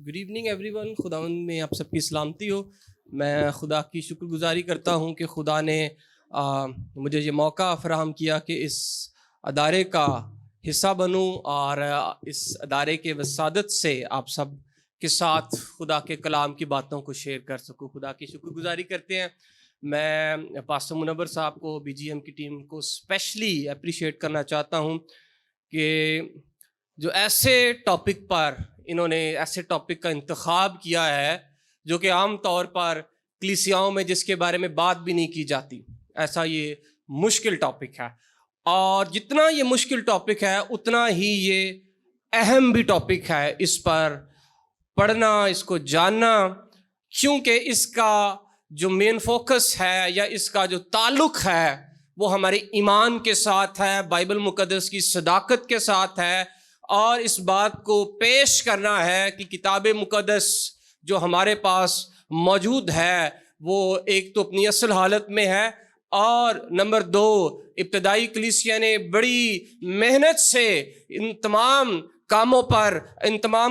Good evening every one. خداوند میں آپ سب کی سلامتی ہو. میں خدا کی شکر گزاری کرتا ہوں کہ خدا نے مجھے یہ موقع فراہم کیا کہ اس ادارے کا حصہ بنوں اور اس ادارے کے وسادت سے آپ سب کے ساتھ خدا کے کلام کی باتوں کو شیئر کر سکوں. خدا کی شکر گزاری کرتے ہیں. میں پاسٹر منور صاحب کو بی جی ایم کی ٹیم کو اسپیشلی اپریشیٹ کرنا چاہتا ہوں کہ جو ایسے ٹاپک پر انہوں نے ایسے ٹاپک کا انتخاب کیا ہے جو کہ عام طور پر کلیسیاؤں میں جس کے بارے میں بات بھی نہیں کی جاتی. ایسا یہ مشکل ٹاپک ہے اور جتنا یہ مشکل ٹاپک ہے اتنا ہی یہ اہم بھی ٹاپک ہے. اس پر پڑھنا, اس کو جاننا, کیونکہ اس کا جو مین فوکس ہے یا اس کا جو تعلق ہے وہ ہمارے ایمان کے ساتھ ہے, بائبل مقدس کی صداقت کے ساتھ ہے. اور اس بات کو پیش کرنا ہے کہ کتاب مقدس جو ہمارے پاس موجود ہے وہ ایک تو اپنی اصل حالت میں ہے اور نمبر 2 ابتدائی کلیسیا نے بڑی محنت سے ان تمام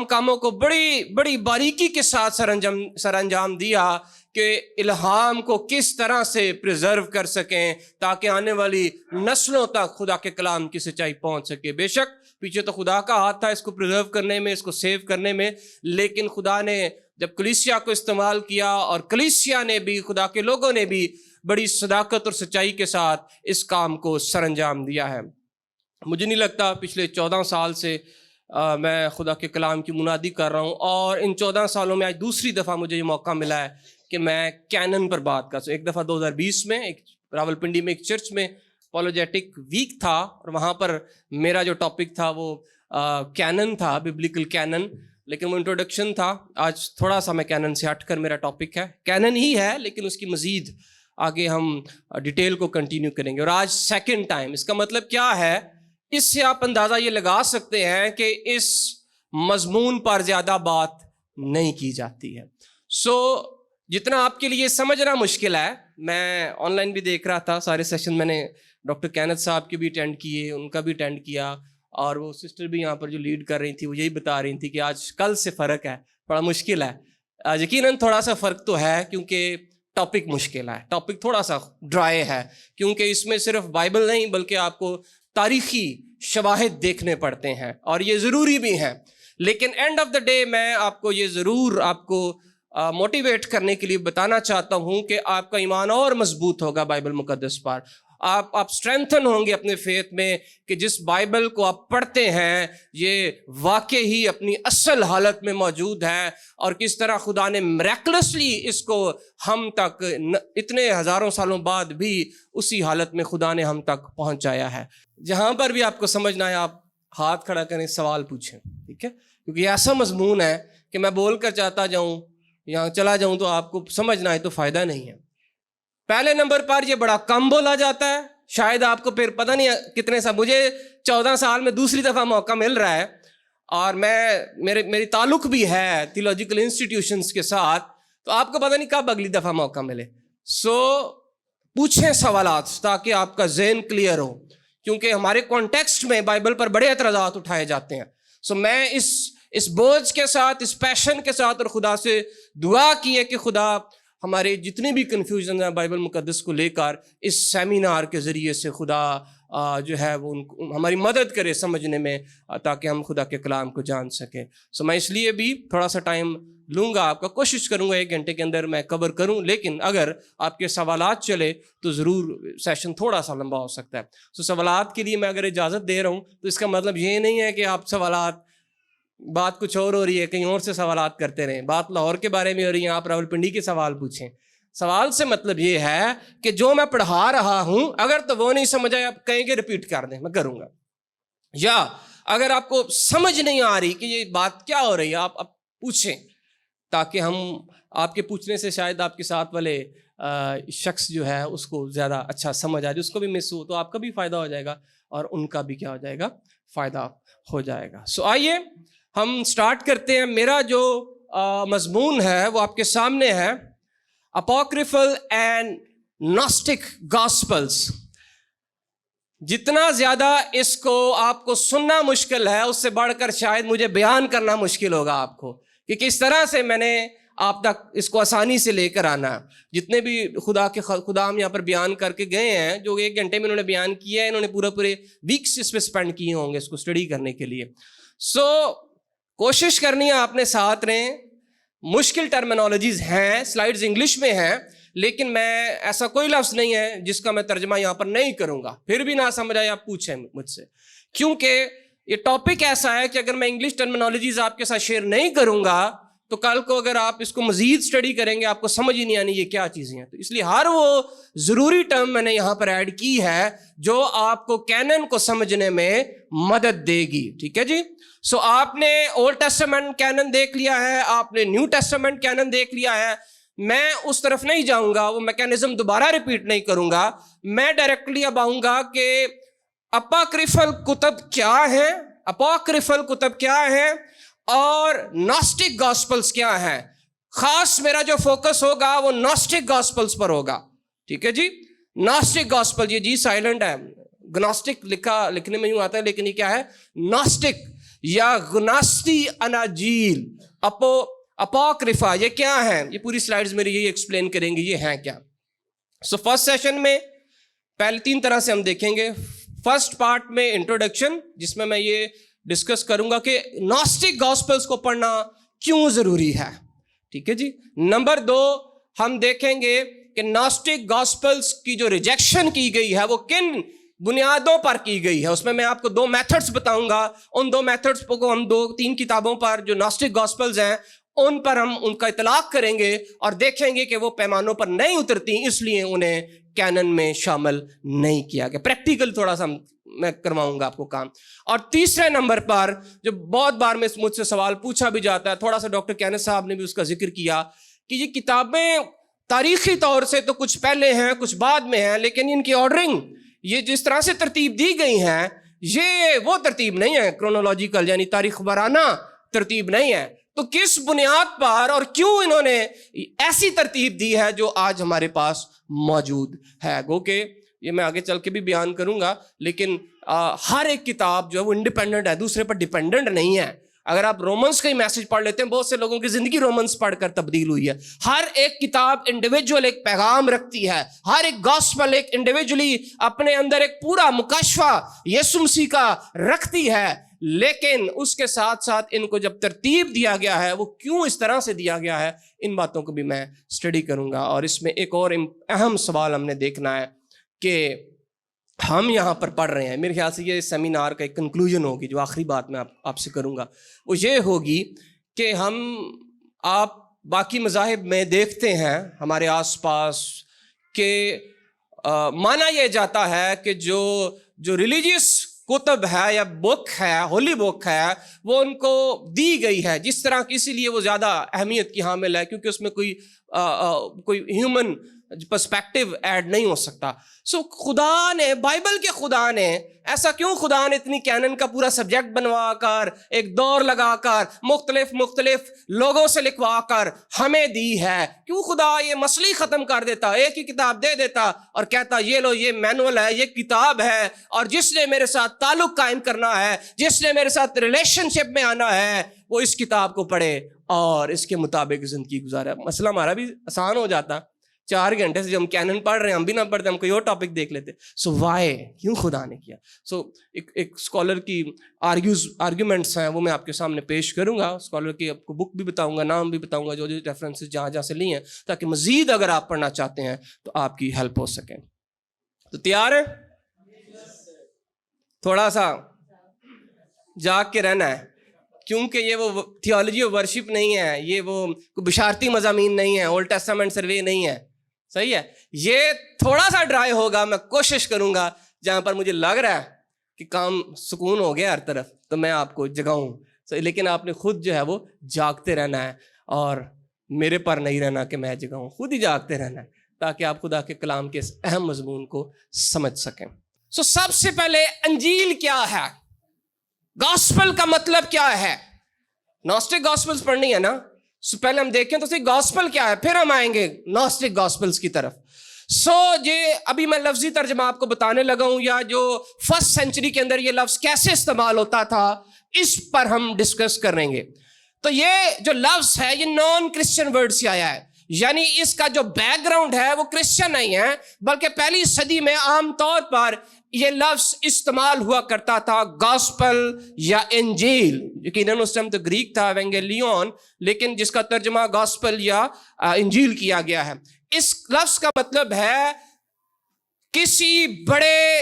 کاموں کو بڑی باریکی کے ساتھ سر انجام دیا کہ الہام کو کس طرح سے پریزرو کر سکیں تاکہ آنے والی نسلوں تک خدا کے کلام کی سچائی پہنچ سکے. بے شک پیچھے تو خدا کا ہاتھ تھا اس کو پریزرو کرنے میں, اس کو سیو کرنے میں, لیکن خدا نے جب کلیسیا کو استعمال کیا اور کلیسیا نے بھی, خدا کے لوگوں نے بھی بڑی صداقت اور سچائی کے ساتھ اس کام کو سر انجام دیا ہے. مجھے نہیں لگتا پچھلے 14 سال سے میں خدا کے کلام کی منادی کر رہا ہوں اور ان 14 سالوں میں آج دوسری دفعہ مجھے یہ موقع ملا ہے کہ میں کینن پر بات کر سکوں. ایک دفعہ 2020 میں ایک راولپنڈی میں ایک چرچ میں اپولوجیٹک ویک تھا اور وہاں پر میرا جو ٹاپک تھا وہ کینن تھا, ببلیکل کینن, لیکن وہ انٹروڈکشن تھا. آج تھوڑا سا میں کینن سے ہٹ کر میرا ٹاپک ہے, کینن ہی ہے لیکن اس کی مزید آگے ہم ڈیٹیل کو کنٹینیو کریں گے. اور آج سیکنڈ ٹائم. اس کا مطلب کیا ہے؟ اس سے آپ اندازہ یہ لگا سکتے ہیں کہ اس مضمون پر زیادہ بات نہیں کی جاتی ہے. جتنا آپ کے لیے سمجھنا مشکل ہے, میں آن لائن بھی دیکھ رہا تھا سارے سیشن, میں نے ڈاکٹر کینت صاحب کے بھی اٹینڈ کیے, ان کا بھی اٹینڈ کیا, اور وہ سسٹر بھی یہاں پر جو لیڈ کر رہی تھی وہ یہی بتا رہی تھی کہ آج کل سے فرق ہے, بڑا مشکل ہے. یقیناً تھوڑا سا فرق تو ہے کیونکہ ٹاپک مشکل ہے, ٹاپک تھوڑا سا ڈرائی ہے کیونکہ اس میں صرف بائبل نہیں بلکہ آپ کو تاریخی شواہد دیکھنے پڑتے ہیں اور یہ ضروری بھی ہیں. لیکن اینڈ آف دا ڈے میں آپ کو یہ ضرور آپ کو موٹیویٹ کرنے کے لیے بتانا چاہتا ہوں کہ آپ کا ایمان اور مضبوط ہوگا بائبل مقدس پر. آپ اسٹرینتھن ہوں گے اپنے فیتھ میں کہ جس بائبل کو آپ پڑھتے ہیں یہ واقع ہی اپنی اصل حالت میں موجود ہے اور کس طرح خدا نے میریکلسلی اس کو ہم تک اتنے ہزاروں سالوں بعد بھی اسی حالت میں خدا نے ہم تک پہنچایا ہے. جہاں پر بھی آپ کو سمجھنا ہے آپ ہاتھ کھڑا کریں, سوال پوچھیں, ٹھیک ہے؟ کیونکہ یہ ایسا مضمون ہے کہ میں بول کر چاہتا جاؤں یہاں چلا جاؤں تو آپ کو سمجھنا ہے تو فائدہ نہیں ہے. پہلے نمبر پر یہ بڑا کم بولا جاتا ہے, شاید آپ کو پھر پتہ نہیں کتنے سال, مجھے 14 سال میں دوسری دفعہ موقع مل رہا ہے اور میری تعلق بھی ہے تھیولوجیکل انسٹیٹیوشنز کے ساتھ, تو آپ کو پتہ نہیں کب اگلی دفعہ موقع ملے. پوچھیں سوالات تاکہ آپ کا ذہن کلیئر ہو, کیونکہ ہمارے کانٹیکسٹ میں بائبل پر بڑے اعتراضات اٹھائے جاتے ہیں. میں اس بوجھ کے ساتھ, اس پیشن کے ساتھ اور خدا سے دعا کی ہے کہ خدا ہمارے جتنے بھی کنفیوژن ہیں بائبل مقدس کو لے کر اس سیمینار کے ذریعے سے خدا جو ہے وہ ہماری مدد کرے سمجھنے میں تاکہ ہم خدا کے کلام کو جان سکیں. میں اس لیے بھی تھوڑا سا ٹائم لوں گا آپ کا, کوشش کروں گا 1 گھنٹے کے اندر میں کور کروں, لیکن اگر آپ کے سوالات چلے تو ضرور سیشن تھوڑا سا لمبا ہو سکتا ہے. سوالات کے لیے میں اگر اجازت دے رہا ہوں تو اس کا مطلب یہ نہیں ہے کہ آپ سوالات, بات کچھ اور ہو رہی ہے, کہیں اور سے سوالات کرتے رہیں, بات لاہور کے بارے میں ہو رہی ہے, آپ راولپنڈی کے سوال پوچھیں. سوال سے مطلب یہ ہے کہ جو میں پڑھا رہا ہوں اگر تو وہ نہیں سمجھ آئے آپ کہیں گے ریپیٹ کر دیں, میں کروں گا. یا اگر آپ کو سمجھ نہیں آ رہی کہ یہ بات کیا ہو رہی ہے آپ پوچھیں تاکہ ہم آپ کے پوچھنے سے شاید آپ کے ساتھ والے شخص جو ہے اس کو زیادہ اچھا سمجھ آ جائے, اس کو بھی مس ہو تو آپ کا بھی فائدہ ہو جائے گا اور ان کا بھی کیا ہو جائے گا, فائدہ ہو جائے گا. آئیے ہم سٹارٹ کرتے ہیں. میرا جو مضمون ہے وہ آپ کے سامنے ہے, اپوکریفل اینڈ ناسٹک گاسپلز. جتنا زیادہ اس کو آپ کو سننا مشکل ہے اس سے بڑھ کر شاید مجھے بیان کرنا مشکل ہوگا آپ کو, کہ کس طرح سے میں نے آپ تک اس کو آسانی سے لے کر آنا. جتنے بھی خدا ہم یہاں پر بیان کر کے گئے ہیں, جو 1 گھنٹے میں انہوں نے بیان کیا ہے, انہوں نے پورے ویکس اس پہ اسپینڈ کیے ہوں گے اس کو اسٹڈی کرنے کے لیے. سو کوشش کرنی ہے آپ نے ساتھ رہیں. مشکل ٹرمینالوجیز ہیں, سلائیڈز انگلش میں ہیں, لیکن میں ایسا کوئی لفظ نہیں ہے جس کا میں ترجمہ یہاں پر نہیں کروں گا. پھر بھی نہ سمجھ آئے آپ پوچھیں مجھ سے, کیونکہ یہ ٹاپک ایسا ہے کہ اگر میں انگلش ٹرمینالوجیز آپ کے ساتھ شیئر نہیں کروں گا تو کل کو اگر آپ اس کو مزید اسٹڈی کریں گے آپ کو سمجھ ہی نہیں آنی یہ کیا چیزیں ہیں. تو اس لیے ہر وہ ضروری ٹرم میں نے یہاں پر ایڈ کی ہے جو آپ کو کینن کو سمجھنے میں مدد دے گی. ٹھیک ہے جی. سو آپ نے اولڈ ٹیسٹمنٹ کینن دیکھ لیا ہے, آپ نے نیو ٹیسٹمنٹ کینن دیکھ لیا ہے. میں اس طرف نہیں جاؤں گا, وہ میکینزم دوبارہ ریپیٹ نہیں کروں گا. میں ڈائریکٹلی اب آؤں گا کہ اپاکریفل کتب کیا ہیں, اپاکریفل کتب کیا ہیں اور ناسٹک گاسپلز کیا ہیں. خاص میرا جو فوکس ہوگا وہ ناسٹک گاسپلز پر ہوگا. ٹھیک ہے جی. ناسٹک گاسپل, یہ جی سائلنٹ ہے, گناسٹک لکھنے میں یوں آتا ہے لیکن یہ کیا ہے, ناسٹک یا گناستی اناجیل, اپاکریفا, یہ کیا ہے, یہ پوری سلائیڈز میری یہی ایکسپلین کریں گے یہ ہیں کیا. سو فرسٹ سیشن میں پہلے 3 طرح سے ہم دیکھیں گے. فرسٹ پارٹ میں انٹروڈکشن, جس میں میں یہ ڈسکس کروں گا کہ ناسٹک گاسپلز کو پڑھنا کیوں ضروری ہے. ٹھیک ہے جی. نمبر 2 ہم دیکھیں گے کہ ناسٹک گاسپلز کی جو ریجیکشن کی گئی ہے وہ کن بنیادوں پر کی گئی ہے. اس میں آپ کو 2 میتھڈز بتاؤں گا. ان 2 میتھڈز کو ہم 2-3 کتابوں پر جو ناسٹک گاسپلز ہیں ان پر ہم ان کا اطلاق کریں گے اور دیکھیں گے کہ وہ پیمانوں پر نہیں اترتی, اس لیے انہیں کینن میں شامل نہیں کیا گیا. پریکٹیکل تھوڑا سا میں کرواؤں گا آپ کو کام. اور تیسرے نمبر پر جو بہت بار میں مجھ سے سوال پوچھا بھی جاتا ہے, تھوڑا سا ڈاکٹر کینتھ صاحب نے بھی اس کا ذکر کیا کہ یہ کتابیں تاریخی طور سے تو کچھ پہلے ہیں کچھ بعد میں ہیں, لیکن ان کی آرڈرنگ, یہ جس طرح سے ترتیب دی گئی ہیں, یہ وہ ترتیب نہیں ہے کرونالوجیکل, یعنی تاریخ وارانہ ترتیب نہیں ہے. تو کس بنیاد پر اور کیوں انہوں نے ایسی ترتیب دی ہے جو آج ہمارے پاس موجود ہے. گو کہ یہ میں آگے چل کے بھی بیان کروں گا, لیکن ہر ایک کتاب جو ہے وہ انڈیپینڈنٹ ہے, دوسرے پر ڈیپینڈنٹ نہیں ہے. اگر آپ رومنس کا ہی میسج پڑھ لیتے ہیں, بہت سے لوگوں کی زندگی رومنس پڑھ کر تبدیل ہوئی ہے. ہر ایک کتاب انڈیویجول ایک پیغام رکھتی ہے, ہر ایک گاسپل ایک انڈیویجولی اپنے اندر ایک پورا مکاشفہ یسوع مسیح کا رکھتی ہے. لیکن اس کے ساتھ ساتھ ان کو جب ترتیب دیا گیا ہے وہ کیوں اس طرح سے دیا گیا ہے, ان باتوں کو بھی میں اسٹڈی کروں گا. اور اس میں ایک اور اہم سوال ہم نے دیکھنا ہے کہ ہم یہاں پر پڑھ رہے ہیں, میرے خیال سے یہ سیمینار کا ایک کنکلوژن ہوگی, جو آخری بات میں آپ سے کروں گا وہ یہ ہوگی کہ آپ باقی مذاہب میں دیکھتے ہیں ہمارے آس پاس کہ مانا یہ جاتا ہے کہ جو ریلیجیس کتب ہے یا بک ہے, ہولی بک ہے, وہ ان کو دی گئی ہے جس طرح کی, اسی لیے وہ زیادہ اہمیت کی حامل ہے کیونکہ اس میں کوئی ہیومن پرسپیکٹو ایڈ نہیں ہو سکتا. سو خدا نے, بائبل کے خدا نے ایسا کیوں, خدا نے اتنی کینن کا پورا سبجیکٹ بنوا کر ایک دور لگا کر مختلف لوگوں سے لکھوا کر ہمیں دی ہے. کیوں خدا یہ مسئلہ ختم کر دیتا, ایک ہی کتاب دے دیتا اور کہتا یہ لو یہ مینول ہے, یہ کتاب ہے, اور جس نے میرے ساتھ تعلق قائم کرنا ہے, جس نے میرے ساتھ ریلیشن شپ میں آنا ہے, وہ اس کتاب کو پڑھے اور اس کے مطابق زندگی گزارے. مسئلہ ہمارا بھی آسان ہو جاتا. 4 گھنٹے سے جو ہم کینن پڑھ رہے ہیں, ہم بھی نہ پڑھتے, ہم کوئی اور ٹاپک دیکھ لیتے. سو وائی, کیوں خدا نے کیا. سو ایک اسکالر کی آرگیومنٹس ہیں وہ میں آپ کے سامنے پیش کروں گا. اسکالر کی آپ کو بک بھی بتاؤں گا, نام بھی بتاؤں گا, جو ریفرنسز جہاں سے لی ہیں, تاکہ مزید اگر آپ پڑھنا چاہتے ہیں تو آپ کی ہیلپ ہو سکے. تو تیار ہے؟ تھوڑا سا جاگ کے رہنا ہے, کیونکہ یہ وہ تھیولوجی آف ورشپ نہیں ہے, یہ وہ بشارتی مضامین نہیں ہے, اولڈ ٹیسٹمنٹ سروے نہیں ہے. صحیح ہے, یہ تھوڑا سا ڈرائی ہوگا. میں کوشش کروں گا جہاں پر مجھے لگ رہا ہے کہ کام سکون ہو گیا ہر طرف تو میں آپ کو جگاؤں, لیکن آپ نے خود جو ہے وہ جاگتے رہنا ہے اور میرے پر نہیں رہنا کہ میں جگاؤں, خود ہی جاگتے رہنا ہے تاکہ آپ خدا کے کلام کے اس اہم مضمون کو سمجھ سکیں. سب سے پہلے انجیل کیا ہے, گاسپل کا مطلب کیا ہے. ناسٹک گاسپلز پڑھنی ہے نا, پہلے ہم دیکھیں تو صحیح گاسپل کیا ہے, پھر ہم آئیں گے ناسٹک گاسپلز کی طرف. یہ ابھی میں لفظی ترجمہ آپ کو بتانے لگا ہوں, یا جو 1st سینچری کے اندر یہ لفظ کیسے استعمال ہوتا تھا اس پر ہم ڈسکس کریں گے. تو یہ جو لفظ ہے یہ نان کرسچن ورڈ سے آیا ہے، یعنی اس کا جو بیک گراؤنڈ ہے وہ کرسچن نہیں ہے، بلکہ پہلی صدی میں عام طور پر یہ لفظ استعمال ہوا کرتا تھا گاسپل یا انجیل، یقیناً اس ٹائم تو گریک تھا ایونگیلیون، لیکن جس کا ترجمہ گاسپل یا انجیل کیا گیا ہے۔ اس لفظ کا مطلب ہے کسی بڑے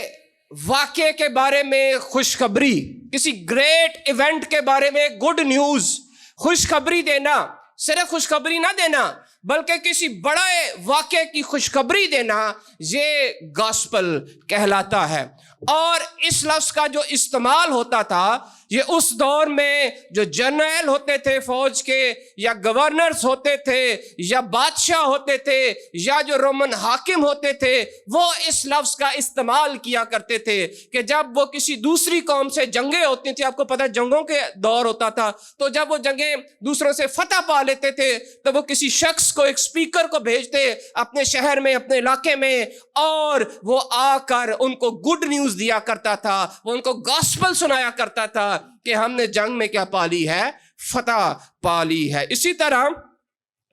واقعے کے بارے میں خوشخبری، کسی گریٹ ایونٹ کے بارے میں گڈ نیوز، خوشخبری دینا، صرف خوشخبری نہ دینا بلکہ کسی بڑے واقعے کی خوشخبری دینا، یہ گاسپل کہلاتا ہے۔ اور اس لفظ کا جو استعمال ہوتا تھا یہ اس دور میں جو جنرل ہوتے تھے فوج کے، یا گورنرز ہوتے تھے، یا بادشاہ ہوتے تھے، یا جو رومن حاکم ہوتے تھے، وہ اس لفظ کا استعمال کیا کرتے تھے کہ جب وہ کسی دوسری قوم سے جنگیں ہوتی تھیں، آپ کو پتہ جنگوں کے دور ہوتا تھا، تو جب وہ جنگیں دوسروں سے فتح پا لیتے تھے تو وہ کسی شخص کو، ایک سپیکر کو بھیجتے اپنے شہر میں، اپنے علاقے میں، اور وہ آ کر ان کو گڈ نیوز دیا کرتا تھا، وہ ان کو گاسپل سنایا کرتا تھا کہ ہم نے جنگ میں کیا پالی ہے، فتح پالی ہے۔ اسی طرح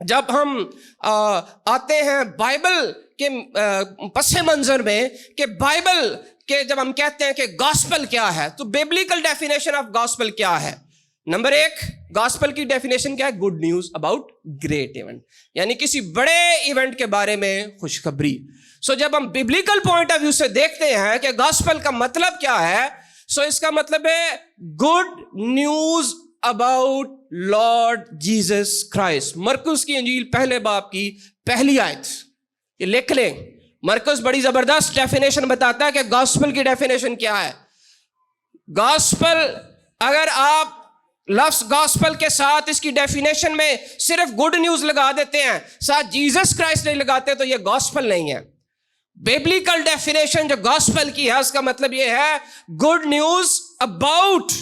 جب ہم آتے ہیں بائبل کے پس منظر میں کہ بائبل کے جب ہم کہتے ہیں کہ گاسپل کیا ہے، تو بیبلیکل ڈیفینیشن آف گاسپل کیا ہے؟ نمبر 1، گاسپل کی ڈیفینیشن کیا ہے؟ Good news about great event, یعنی کسی بڑے ایونٹ کے بارے میں خوشخبری۔ سو جب ہم بیبلیکل پوائنٹ آف ویو سے دیکھتے ہیں کہ گاسپل کا مطلب کیا ہے، سو اس کا مطلب ہے good news about lord Jesus Christ. مرکز کی انجیل پہلے باب کی پہلی آیت، یہ لکھ لیں۔ مرکز بڑی زبردست ڈیفینیشن بتاتا ہے کہ گاسپل کی ڈیفینیشن کیا ہے۔ گاسپل، اگر آپ لفظ گاسپل کے ساتھ اس کی ڈیفینیشن میں صرف گڈ نیوز لگا دیتے ہیں، ساتھ جیسس کرائسٹ نہیں لگاتے، تو یہ گاسپل نہیں ہے۔ بیبلیکل ڈیفینیشن جو گاسپل کی ہے اس کا مطلب یہ ہے good news about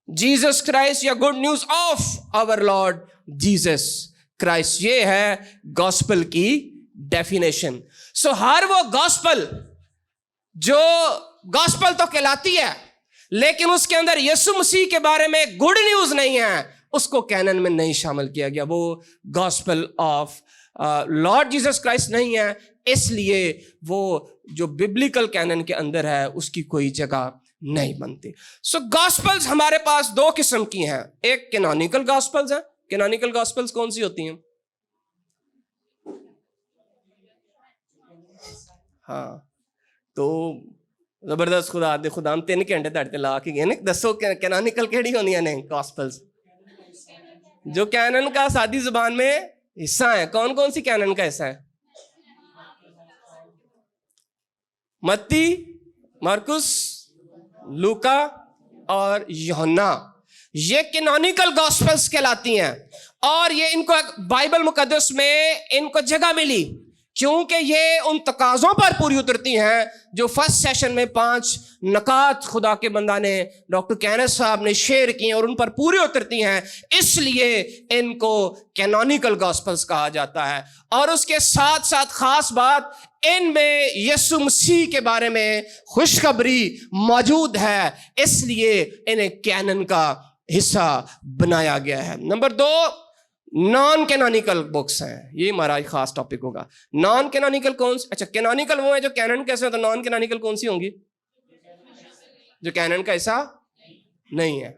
Jesus Christ, یا good news of our Lord Jesus Christ, یہ ہے گاسپل کی ڈیفینیشن۔ سو ہر وہ گاسپل جو گاسپل تو کہلاتی ہے لیکن اس کے اندر یسوع مسیح کے بارے میں گڈ نیوز نہیں ہے، اس کو کینن میں نہیں شامل کیا گیا، وہ gospel of lord Jesus Christ نہیں ہے، اس لیے وہ جو ببلیکل کینن کے اندر ہے اس کی کوئی جگہ نہیں بنتی۔ سو گاسپلز ہمارے پاس 2 قسم کی ہیں، ایک کینونیکل گاسپلز ہیں۔ کینونیکل گاسپلز کون سی ہوتی ہیں؟ ہاں، تو زبردست، خدا ہم 3 گھنٹے تڑتے لا کے گئے نا، دسو کینونیکل کیڑی ہونی ہیں گاسپلز؟ جو کینن کا سادی زبان میں حصہ ہے۔ کون کون سی کینن کا حصہ ہے؟ متی، مرکس، لوکا اور یوحنا، یہ کینونیکل گاسپلز کہلاتی ہیں، اور یہ ان کو بائبل مقدس میں ان کو جگہ ملی کیونکہ یہ ان تقاضوں پر پوری اترتی ہیں جو فرسٹ سیشن میں 5 نکات خدا کے بندہ نے، ڈاکٹر کینس صاحب نے شیئر کی ہیں، اور ان پر پوری اترتی ہیں، اس لیے ان کو کینونیکل گاسپلز کہا جاتا ہے۔ اور اس کے ساتھ ساتھ خاص بات، ان میں یسوع مسیح کے بارے میں خوشخبری موجود ہے، اس لیے انہیں کینن کا حصہ بنایا گیا ہے۔ نمبر 2، نان کینونیکل بکس ہیں، یہ ہمارا ایک خاص ٹاپک ہوگا۔ نان کینونیکل کون سی؟ اچھا، کینونیکل وہ ہے جو کینن کیسے ہیں، تو نان کینونیکل کون سی ہوں گی؟ جو کینن کا حصہ نہیں ہے۔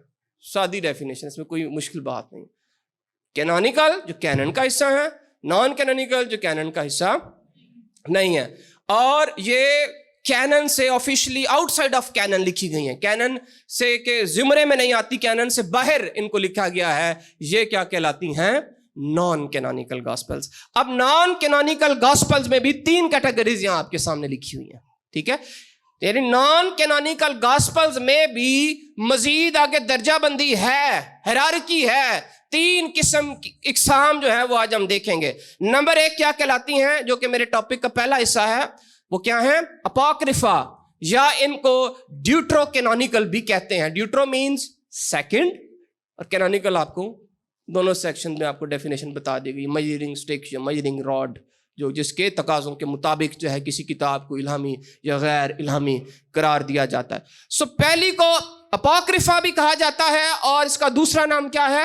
سادی ڈیفینیشن، اس میں کوئی مشکل بات نہیں۔ کینونیکل جو کینن کا حصہ ہے، نان کینونیکل جو کینن کا حصہ نہیں ہے۔ اور یہ کینن سے officially outside of canon لکھی گئی ہیں، کینن سے کے زمرے میں نہیں آتی، کینن سے باہر ان کو لکھا گیا ہے، یہ کیا کہلاتی ہیں؟ Naan canonical gospels. اب نان کینونیکل گاسپلز میں بھی 3 کیٹیگریز یہاں آپ کے سامنے لکھی ہوئی ہیں، ٹھیک ہے؟ یعنی نان کینونیکل گاسپلز میں بھی مزید آگے درجہ بندی ہے، ہیرارکی ہے، 3 قسم اقسام جو ہے وہ آج ہم دیکھیں گے۔ نمبر 1 کیا کہلاتی ہیں، جو کہ میرے ٹاپک کا پہلا حصہ ہے، وہ کیا ہیں؟ اپوکریفا، یا ان کو ڈیوٹرو کینونیکل بھی کہتے ہیں۔ ڈیوٹرو مینز سیکنڈ، اور کینونیکل آپ کو دونوں سیکشن میں آپ کو ڈیفینیشن بتا دی گئی، میجرنگ سٹک یا میجرنگ راڈ، جو جس کے تقاضوں کے مطابق جو ہے کسی کتاب کو الہامی یا غیر الہامی قرار دیا جاتا ہے۔ سو پہلی کو اپوکریفا بھی کہا جاتا ہے، اور اس کا دوسرا نام کیا ہے؟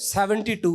72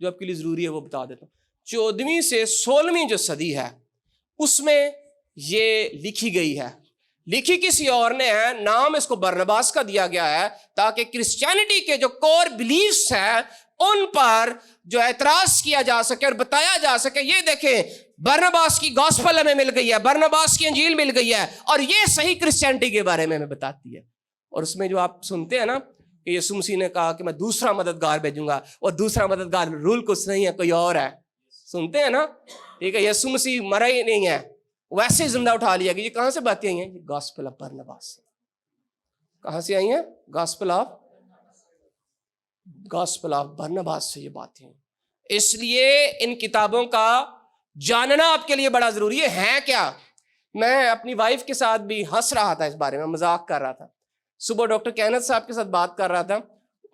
جو آپ کے لیے ضروری ہے وہ بتا دیتا ہوں. 14ویں سے 16ویں جو صدی ہے اس میں یہ لکھی گئی ہے. لکھی کسی اور نے ہے, نام اس کو برنباس کا دیا گیا ہے تاکہ کرسچینٹی کے جو کور بلیفز ہیں ان پر جو اعتراض کیا جا سکے اور بتایا جا سکے, یہ دیکھیں برنباس کی گاسپل ہمیں مل گئی ہے, برنباس کی انجیل مل گئی ہے, اور یہ صحیح کرسچینٹی کے بارے میں ہمیں بتاتی ہے. اور اس میں جو آپ سنتے ہیں نا کہ یسوع مسیح نے کہا کہ میں دوسرا مددگار بھیجوں گا, اور دوسرا مددگار رول کچھ نہیں ہے, کوئی اور ہے, سنتے ہیں نا, ٹھیک ہے, یسوع مسیح مرا ہی نہیں ہے, ویسے زندہ اٹھا لیا گیا. یہ کہاں سے باتیں آئی ہیں؟ یہ گاسپل آف برنباس سے. کہاں سے آئی ہیں؟ گاسپل آف برنباس سے یہ باتیں ہیں. اس لیے ان کتابوں کا جاننا آپ کے لیے بڑا ضروری ہے کیا. میں اپنی وائف کے ساتھ بھی ہنس رہا تھا اس بارے میں, مذاق کر رہا تھا. صبح ڈاکٹر کینتھ صاحب کے ساتھ بات کر رہا تھا,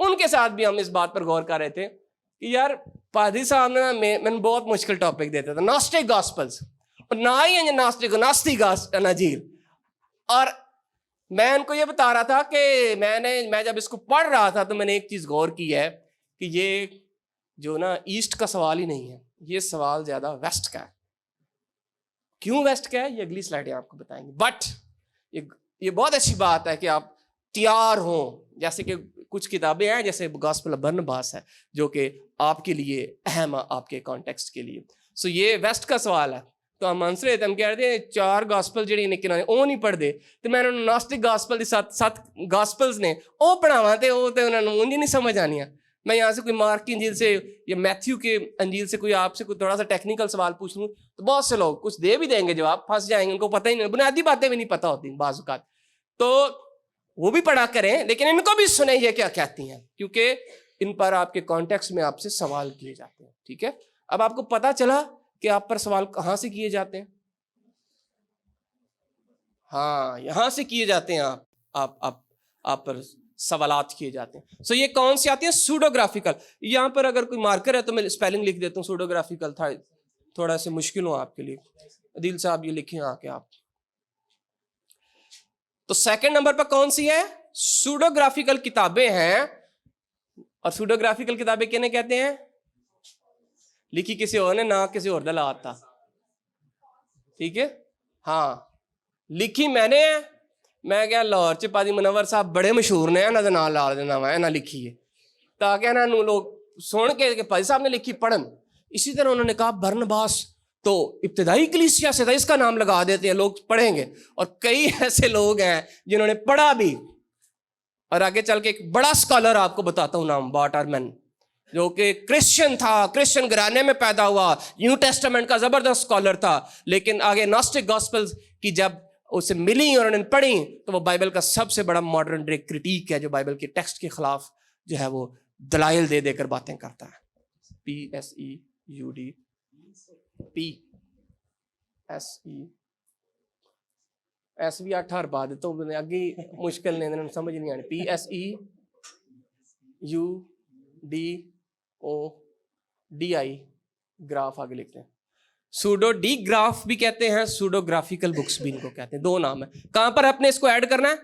ان کے ساتھ بھی ہم اس بات پر غور کر رہے تھے کہ یار پادری صاحب نے میں بہت مشکل ٹاپک دیتا تھا, ناسٹک گاسپلز, اور نہ ہی ناسٹی اناجیل. اور میں ان کو یہ بتا رہا تھا کہ میں جب اس کو پڑھ رہا تھا تو میں نے ایک چیز غور کی ہے کہ یہ جو نا ایسٹ کا سوال ہی نہیں ہے, یہ سوال زیادہ ویسٹ کا ہے. کیوں ویسٹ کا ہے یہ اگلی سلائڈیں آپ کو بتائیں گے. بٹ یہ بہت اچھی بات ہے کہ آپ تیار ہوں, جیسے کہ کچھ کتابیں ہیں جیسے گاسپل آف برنباس ہے جو کہ آپ کے لیے اہم ہے, آپ کے کانٹیکسٹ کے لیے. سو یہ ویسٹ کا سوال ہے تو ہم آنسر دیتے, ہم کہہ رہے ہیں 4 گاسپل جڑی نے کنارے وہ نہیں پڑھ دے, تو میں انہوں نے ناسٹک گاسپل 7 گاسپلز نے وہ پڑھاواں تے وہ تے انہوں نے مجھے نہیں سمجھ آنی ہے. میں یہاں سے کوئی مارک کی انجیل سے یا میتھیو کے انجیل سے کوئی آپ سے کوئی تھوڑا سا ٹیکنیکل سوال پوچھ لوں تو بہت سے لوگ کچھ دے بھی دیں گے جواب, پھنس جائیں گے, ان کو پتہ ہی نہیں, بنیادی باتیں بھی نہیں پتہ ہوتی بعض اوقات. تو وہ بھی پڑھا کریں لیکن ان کو بھی سنیں یہ کیا کہتی ہیں, کیونکہ ان پر آپ کے کانٹیکسٹ میں آپ سے سوال کیے جاتے ہیں. ٹھیک ہے, اب آپ کو پتہ چلا کہ آپ پر سوال کہاں سے کیے جاتے ہیں. ہاں, یہاں سے کیے جاتے ہیں, آپ پر سوالات کیے جاتے ہیں. سو یہ کون سی آتی ہیں؟ سوڈوگرافیکل. یہاں پر اگر کوئی مارکر ہے تو میں اسپیلنگ لکھ دیتا ہوں. سوڈوگرافیکل تھا تھوڑا سا مشکل ہو آپ کے لیے. عدیل صاحب یہ لکھیں آ کے آپ. تو سیکنڈ نمبر پر کون سی ہے؟ سوڈوگرافیکل کتابیں ہیں. اور سوڈوگرافیکل کتابیں کہنے کہتے ہیں؟ لکھی کسی اور نے, نہ کسی اور دل آتا. ٹھیک ہے, ہاں لکھی میں نے, میں کیا لاہور چ پادری منور صاحب بڑے مشہور نے, انہوں نے نام لا دینا وا انہاں لکھی ہے تاکہ انہوں لوگ سن کے کہ پادری صاحب نے لکھی پڑھن. اسی طرح انہوں نے کہا برنباس تو ابتدائی کلیسیا سے تھا, اس کا نام لگا دیتے ہیں, لوگ پڑھیں گے. اور کئی ایسے لوگ ہیں جنہوں نے پڑھا بھی, اور آگے چل کے ایک بڑا اسکالر آپ کو بتاتا ہوں نام, بارٹ ارمن, جو کہ کرسچن تھا, کرسچن گھرانے میں پیدا ہوا, نیو ٹیسٹامنٹ کا زبردست اسکالر تھا, لیکن آگے ناسٹک گاسپلز کی جب اسے ملی اور انہوں نے پڑھی تو وہ بائبل کا سب سے بڑا ماڈرن ڈے کرٹیک ہے جو بائبل کے ٹیکسٹ کے خلاف جو ہے وہ دلائل دے دے کر باتیں کرتا ہے. ایس بھی 8 ہر بعد تو اگے مشکل نہیں سمجھ نہیں آنی. PSEUDODI گراف آگے لکھتے ہیں. سوڈو ڈی گراف بھی کہتے ہیں, سوڈوگرافیکل بکس بھی ان کو کہتے ہیں. 2 نام ہے. کہاں پر اپنے اس کو ایڈ کرنا ہے؟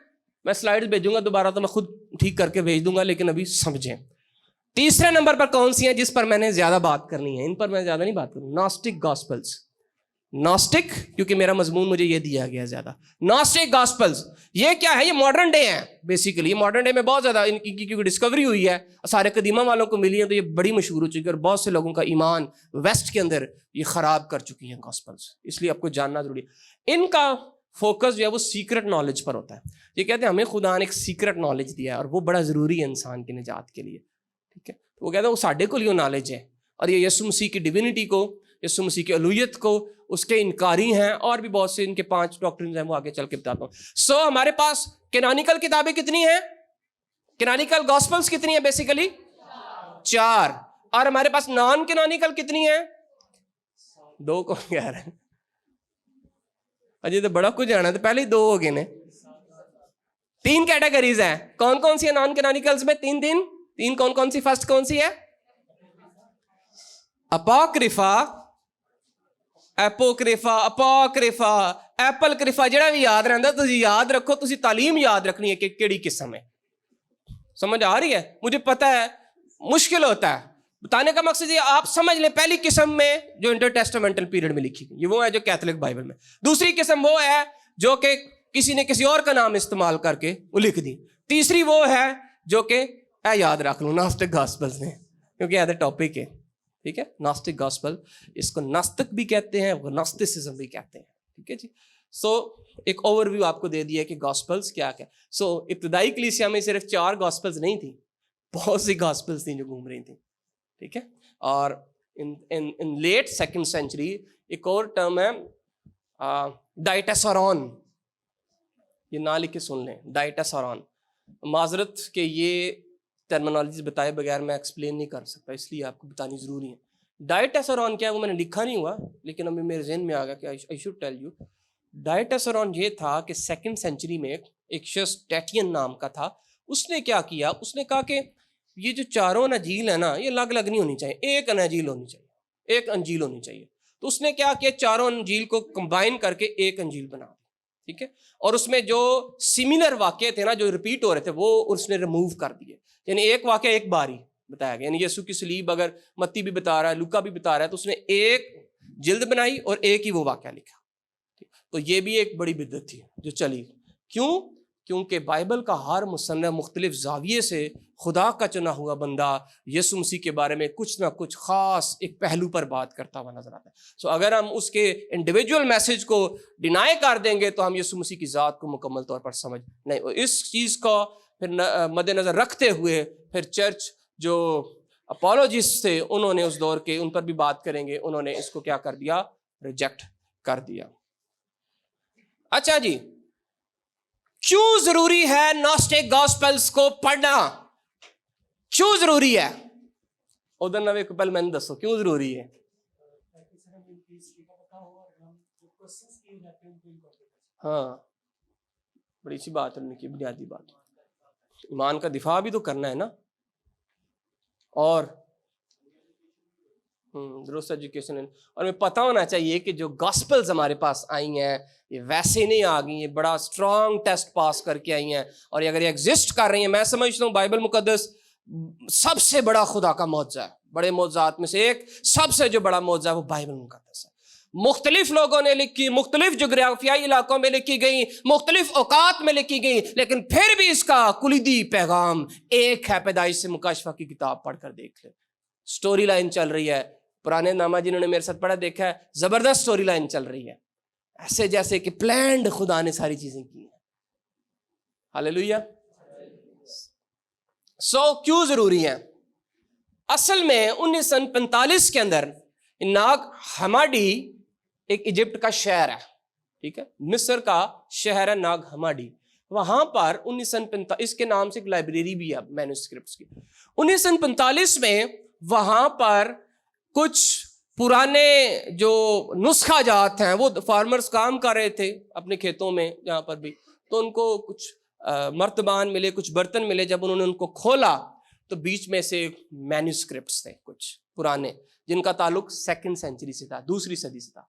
میں سلائڈ بھیجوں گا دوبارہ تو میں خود ٹھیک کر کے بھیج دوں گا, لیکن ابھی سمجھیں. تیسرے نمبر پر کون سی ہیں جس پر میں نے زیادہ بات کرنی ہے؟ ان پر میں زیادہ نہیں بات کروں. ناسٹک گاسپلز. ناسٹک کیونکہ میرا مضمون مجھے یہ دیا گیا زیادہ. ناسٹک گاسپلز یہ کیا ہے؟ یہ ماڈرن ڈے ہے بیسیکلی. یہ ماڈرن ڈے میں بہت زیادہ ان کی کیونکہ ڈسکوری ہوئی ہے, سارے قدیمہ والوں کو ملی ہے تو یہ بڑی مشہور ہو چکی ہے, اور بہت سے لوگوں کا ایمان ویسٹ کے اندر یہ خراب کر چکی ہیں گاسپلز. اس لیے آپ کو جاننا ضروری ہے. ان کا فوکس جو ہے وہ سیکرٹ نالج پر ہوتا ہے. یہ کہتے ہیں ہمیں خدا نے ایک سیکرٹ نالج دیا ہے اور وہ بڑا ضروری ہے انسان کی نجات کے لیے. ٹھیک ہے, وہ کہتے ہیں وہ ساڈے کو لیے نالج ہے, اور یہ یسوع مسیح کی ڈیوینٹی کو, یسوع مسیح کی الوہیت کو, اس کے انکاری ہیں, اور بھی بہت سے ان کے 5 ڈاکٹرنز ہیں, وہ آگے چل کے بتاتا ہوں. سو ہمارے پاس کینونیکل کتابیں کتنی ہیں؟ کینونیکل گاسپلز کتنی ہیں؟ بیسیکلی 4. اور ہمارے پاس نان کینونیکل کتنی ہیں؟ 2 کو کہہ رہے ہیں. اجے تو بڑا کچھ جانا, تو پہلے ہی 2 ہو گئے نے. 3 کیٹیگریز ہیں. کون کون سی ہیں نان کینونیکلز میں؟ 3 کون کون سی؟ فرسٹ کون سی ہے؟ اپوکریفا, ایپوکریفا, اپوکریفا, ایپل کریفا. جڑا بھی یاد رہندا تسی یاد رکھو, تسی تعلیم یاد رکھنی ہے کہ کیڑی قسم ہے. سمجھ آ رہی ہے؟ مجھے پتہ ہے مشکل ہوتا ہے, بتانے کا مقصد یہ آپ سمجھ لیں، پہلی قسم میں جو انٹر ٹیسٹامنٹل پیریڈ میں لکھی گئی، یہ وہ ہے جو کیتھولک بائبل میں. دوسری قسم وہ ہے جو کہ کسی نے کسی اور کا نام استعمال کر کے وہ لکھ دی. تیسری وہ ہے جو کہ یاد رکھ لوں ناسٹک گاسپلز میں، کیونکہ ایز اے ٹاپک ہے. ٹھیک ہے، ناسٹک گاسپل، اس کو ناستک بھی کہتے ہیں، ناسٹسزم بھی کہتے ہیں. ٹھیک ہے جی. سو ایک اوور ویو آپ کو دے دیا کہ گاسپلز کیا کیا. سو ابتدائی کلیسیا میں صرف 4 گاسپلز نہیں تھیں، بہت سی گاسپلز تھیں جو گھوم رہی تھیں. ٹھیک ہے. اور ان لیٹ سیکنڈ سینچری ایک اور ٹرم ہے ڈائٹیسورون، یہ نہ لکھ کے سن لیں، ڈائٹیسورون. معذرت کہ یہ ٹرمینالوجیز بتائے بغیر میں ایکسپلین نہیں کر سکتا، اس لیے آپ کو بتانی ضروری ہے. ڈائٹیسورون کیا ہے وہ میں نے لکھا نہیں ہوا، لیکن ابھی میرے ذہن میں آ گیا کہ آئی شوڈ ٹیل یو. ڈائٹیسورون یہ تھا کہ سیکنڈ سینچری میں ایک شخص ٹیٹین نام کا تھا. اس نے کیا کیا، اس نے کہا کہ یہ جو 4 اناجیل ہے نا، یہ الگ الگ نہیں ہونی چاہیے، ایک اناجیل ہونی چاہیے، ایک انجیل ہونی چاہیے. تو اس نے کیا کیا، 4 انجیل کو کمبائن کر کے ایک انجیل بنا دی. ٹھیک ہے. اور اس میں جو سملر واقعے تھے نا، جو ریپیٹ ہو رہے تھے، وہ اس نے ریموو کر دیے. یعنی ایک واقعہ ایک بار ہی بتایا گیا. یعنی یسوع کی صلیب اگر متی بھی بتا رہا ہے، لوکا بھی بتا رہا ہے، تو اس نے ایک جلد بنائی اور ایک ہی وہ واقعہ لکھا. تو یہ بھی ایک بڑی بدعت تھی جو چلی. کیوں؟ کیونکہ بائبل کا ہر مصنف مختلف زاویے سے خدا کا چنا ہوا بندہ یسوع مسیح کے بارے میں کچھ نہ کچھ خاص ایک پہلو پر بات کرتا ہوا نظر آتا ہے. سو اگر ہم اس کے انڈیویجول میسج کو ڈینائی کر دیں گے تو ہم یسوع مسیح کی ذات کو مکمل طور پر سمجھ نہیں. اس چیز کو پھر مد نظر رکھتے ہوئے پھر چرچ جو اپولوجسٹ تھے انہوں نے اس دور کے، ان پر بھی بات کریں گے، انہوں نے اس کو کیا کر دیا، ریجیکٹ کر دیا. اچھا جی، کیوں ضروری ہے ناسٹک گاسپلز کو پڑھنا؟ کیوں ضروری ہے؟ ادھر نوے کو پہلے میں نے دسو کیوں ضروری ہے. ہاں، بڑی اچھی بات ہے کی بنیادی بات. ایمان کا دفاع بھی تو کرنا ہے نا، اور درست ایجوکیشن. اور ہمیں پتہ ہونا چاہیے کہ جو گاسپلز ہمارے پاس آئی ہیں یہ ویسے نہیں آ گئی، یہ بڑا اسٹرانگ ٹیسٹ پاس کر کے آئی ہیں. اور اگر یہ ایگزسٹ کر رہی ہیں، میں سمجھتا ہوں بائبل مقدس سب سے بڑا خدا کا معجزہ ہے. بڑے معجزات میں سے ایک، سب سے جو بڑا معجزہ ہے وہ بائبل مقدس ہے. مختلف لوگوں نے لکھی، مختلف جغرافیائی علاقوں میں لکھی گئی، مختلف اوقات میں لکھی گئی، لیکن پھر بھی اس کا کلیدی پیغام ایک ہے. پیدائش سے مکاشفہ کی کتاب پڑھ کر دیکھ لیں، سٹوری لائن چل رہی ہے. پرانے نامہ جنہوں نے میرے ساتھ پڑھا دیکھا ہے، زبردست سٹوری لائن چل رہی ہے، ایسے جیسے کہ پلانڈ خدا نے ساری چیزیں کی ہیں. ہاللیلویہ. سو کیوں ضروری ہے؟ اصل میں 1945 کے اندر ناگ ہماڈی ایک ایجپٹ کا شہر ہے. ٹھیک ہے، مصر کا شہر ہے ناگ ہماڈی. وہاں پر 1945 اس کے نام سے ایک لائبریری بھی ہے مینوسکرپٹس کی. 1945 میں وہاں پر کچھ پرانے جو نسخہ جات ہیں، وہ فارمرز کام کر رہے تھے اپنے کھیتوں میں جہاں پر بھی، تو ان کو کچھ مرتبان ملے، کچھ برتن ملے. جب انہوں نے ان کو کھولا تو بیچ میں سے مینوسکرپٹس تھے کچھ پرانے، جن کا تعلق 2nd سینچری سے تھا، 2ری صدی سے تھا.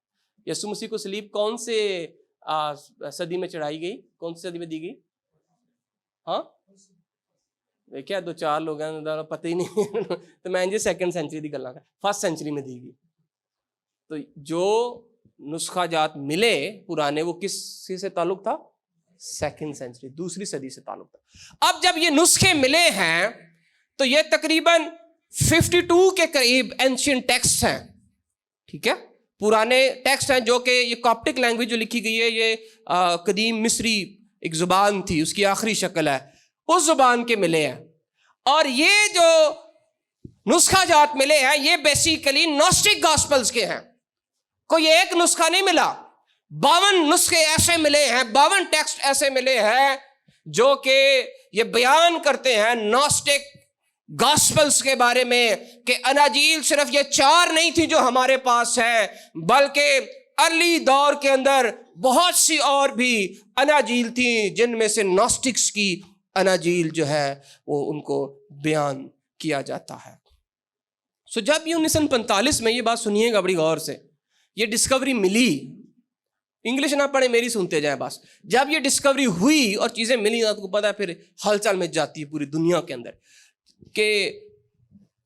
یسوع مسیح کو صلیب کون سے صدی میں چڑھائی گئی، کون سی صدی میں دی گئی؟ ہاں دیکھا 2-4 لوگ ہیں پتہ ہی نہیں تو میں 2nd سینچری کی گلا کر 1st سینچری میں دی گئی. تو جو نسخہ جات ملے پرانے وہ کس سے تعلق تھا؟ 2nd سینچری، 2ری صدی سے تعلق تھا. اب جب یہ نسخے ملے ہیں تو یہ تقریباً 52 کے قریب اینشینٹ ٹیکسٹ ہیں. ٹھیک ہے، پرانے ٹیکسٹ ہیں جو کہ یہ کاپٹک لینگویج جو لکھی گئی ہے، یہ قدیم مصری ایک زبان تھی، اس کی آخری شکل ہے، اس زبان کے ملے ہیں. اور یہ جو نسخہ جات ملے ہیں یہ بیسیکلی ناسٹک گاسپلز کے ہیں. کوئی ایک نسخہ نہیں ملا، 52 نسخے ایسے ملے ہیں، 52 ٹیکسٹ ایسے ملے ہیں جو کہ یہ بیان کرتے ہیں ناسٹک گاسپلز کے بارے میں کہ اناجیل صرف یہ 4 نہیں تھی جو ہمارے پاس ہے، بلکہ ارلی دور کے اندر بہت سی اور بھی اناجیل تھیں جن میں سے ناسٹکس کی اناجیل جو ہے وہ ان کو بیان کیا جاتا ہے. سو جب یہ 1945 میں، یہ بات سنیے گا بڑی غور سے، یہ ڈسکوری ملی، انگلش نہ پڑھیں میری سنتے جائیں بس، جب یہ ڈسکوری ہوئی اور چیزیں ملی آپ کو پتا ہے پھر ہلچل مچ جاتی ہے پوری دنیا کے اندر کہ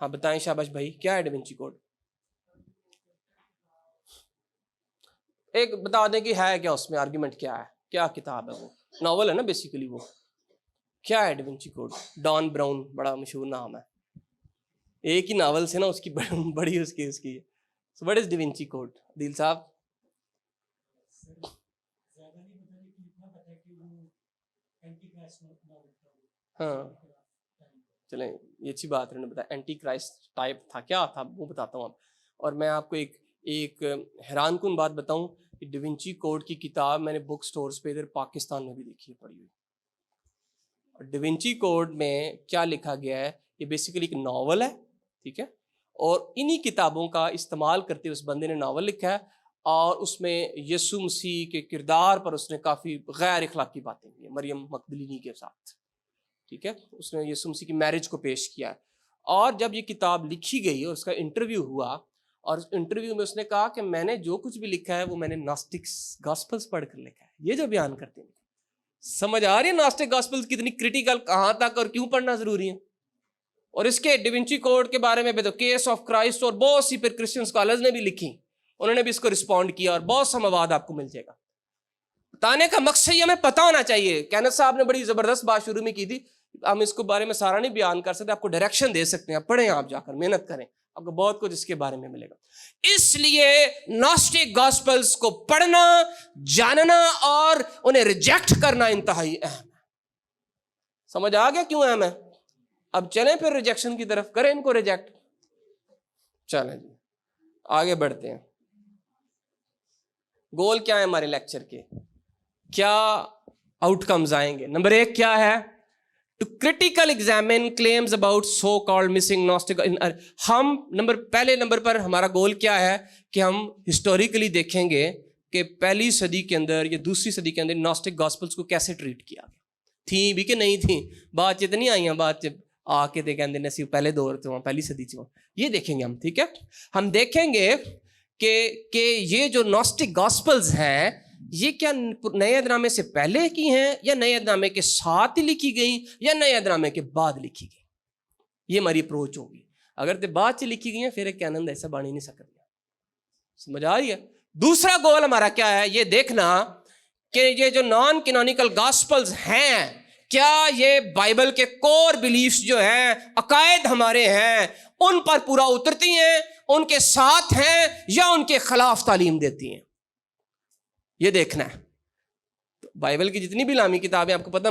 ہاں بتائیں شاباش بھائی، کیا ہے ڈیونچی کوڈ؟ ایک بتا دیں کہ ہے کیا، اس میں آرگیومنٹ کیا ہے، کیا کتاب ہے؟ وہ ناول ہے نا بیسیکلی. وہ کیا ہے ڈیونچی کوڈ؟ ڈان براؤن بڑا مشہور نام ہے، ایک ہی ناول سے نا اس کی بڑی اس کی. So what is Da Vinci Code؟ عدیل صاحب ہاں چلیں یہ اچھی بات ہے، بتایا اینٹی کرائسٹ ٹائپ تھا، کیا تھا وہ بتاتا ہوں آپ. اور میں آپ کو ایک حیران کن بات بتاؤں کہ ڈیونچی کوڈ کی کتاب میں نے بک سٹورز پہ ادھر پاکستان میں بھی دیکھی ہے، پڑھی ہوئی. اور ڈیونچی کوڈ میں کیا لکھا گیا ہے، یہ بیسیکلی ایک ناول ہے، ٹھیک ہے، اور انہی کتابوں کا استعمال کرتے اس بندے نے ناول لکھا ہے، اور اس میں یسوع مسیح کے کردار پر اس نے کافی غیر اخلاقی باتیں کی ہیں مریم مقدلینی کے ساتھ، ٹھیک ہے. اس نے یسوع مسیح کی میرج کو پیش کیا ہے. اور جب یہ کتاب لکھی گئی اور اس کا انٹرویو ہوا، اور اس انٹرویو میں اس نے کہا کہ میں نے جو کچھ بھی لکھا ہے وہ میں نے ناسٹکس گاسپلز پڑھ کر لکھا ہے. یہ جو بیان کرتے ہیں، سمجھ آ رہی ہے ناسٹک گاسپلز کتنی کریٹیکل، کہاں تک اور کیوں پڑھنا ضروری ہے. اور اس کے ڈیونچی کوڈ کے بارے میں بھی تو کیس آف کرائسٹ اور بہت سی پھر کرسچن اسکالرز نے بھی لکھی، انہوں نے بھی اس کو رسپونڈ کیا، اور بہت سا مواد آپ کو مل جائے گا. بتانے کا مقصد یہ ہمیں پتہ ہونا چاہیے. کینتھ صاحب نے بڑی زبردست بات شروع میں کی تھی، ہم اس کو بارے میں سارا نہیں بیان کر سکتے، آپ کو ڈائریکشن دے سکتے ہیں، پڑھیں آپ جا کر، محنت کریں، آپ کو بہت کچھ اس کے بارے میں ملے گا. اس لیے ناسٹک گاسپلز کو پڑھنا، جاننا اور انہیں ریجیکٹ کرنا انتہائی اہم ہے. سمجھ آ گیا کیوں اہم ہے؟ اب چلیں پھر ریجیکشن کی طرف، کریں ان کو ریجیکٹ. چلیں جی آگے بڑھتے ہیں. گول کیا ہے ہمارے لیکچر کے، کیا آؤٹ کمز آئیں گے؟ نمبر 1 کیا ہے؟ To critical examine claims about so called missing gnostic. ہم پہلے نمبر پر ہمارا گول کیا ہے کہ ہم ہسٹوریکلی دیکھیں گے کہ پہلی صدی کے اندر یا دوسری صدی کے اندر ناسٹک گاسپلز کو کیسے ٹریٹ کیا گیا، تھیں بھی کہ نہیں تھیں، بات چیت نہیں آئی ہیں، بات آ کے دے کہتے ہیں پہلے دور سے وہاں پہلی صدی سے، یہ دیکھیں گے ہم. ٹھیک ہے، ہم دیکھیں گے کہ یہ جو ناسٹک گاسپلز ہیں یہ کیا نئے عہد نامے سے پہلے کی ہیں، یا نئے عہد نامے کے ساتھ ہی لکھی گئی، یا نئے عہد نامے کے بعد لکھی گئی. یہ ہماری اپروچ ہوگی. اگر تو بعد سے لکھی گئی ہیں پھر ایک آنند ایسا بانی نہیں سکتا. سمجھ آ رہی ہے؟ دوسرا گول ہمارا کیا ہے، یہ دیکھنا کہ یہ جو نان کینونیکل گاسپلز ہیں کیا یہ بائبل کے کور بلیفز جو ہیں، عقائد ہمارے ہیں، ان پر پورا اترتی ہیں، ان کے ساتھ ہیں، یا ان کے خلاف تعلیم دیتی ہیں. یہ دیکھنا ہے. بائبل کی جتنی بھی لامی کتابیں آپ کو پتہ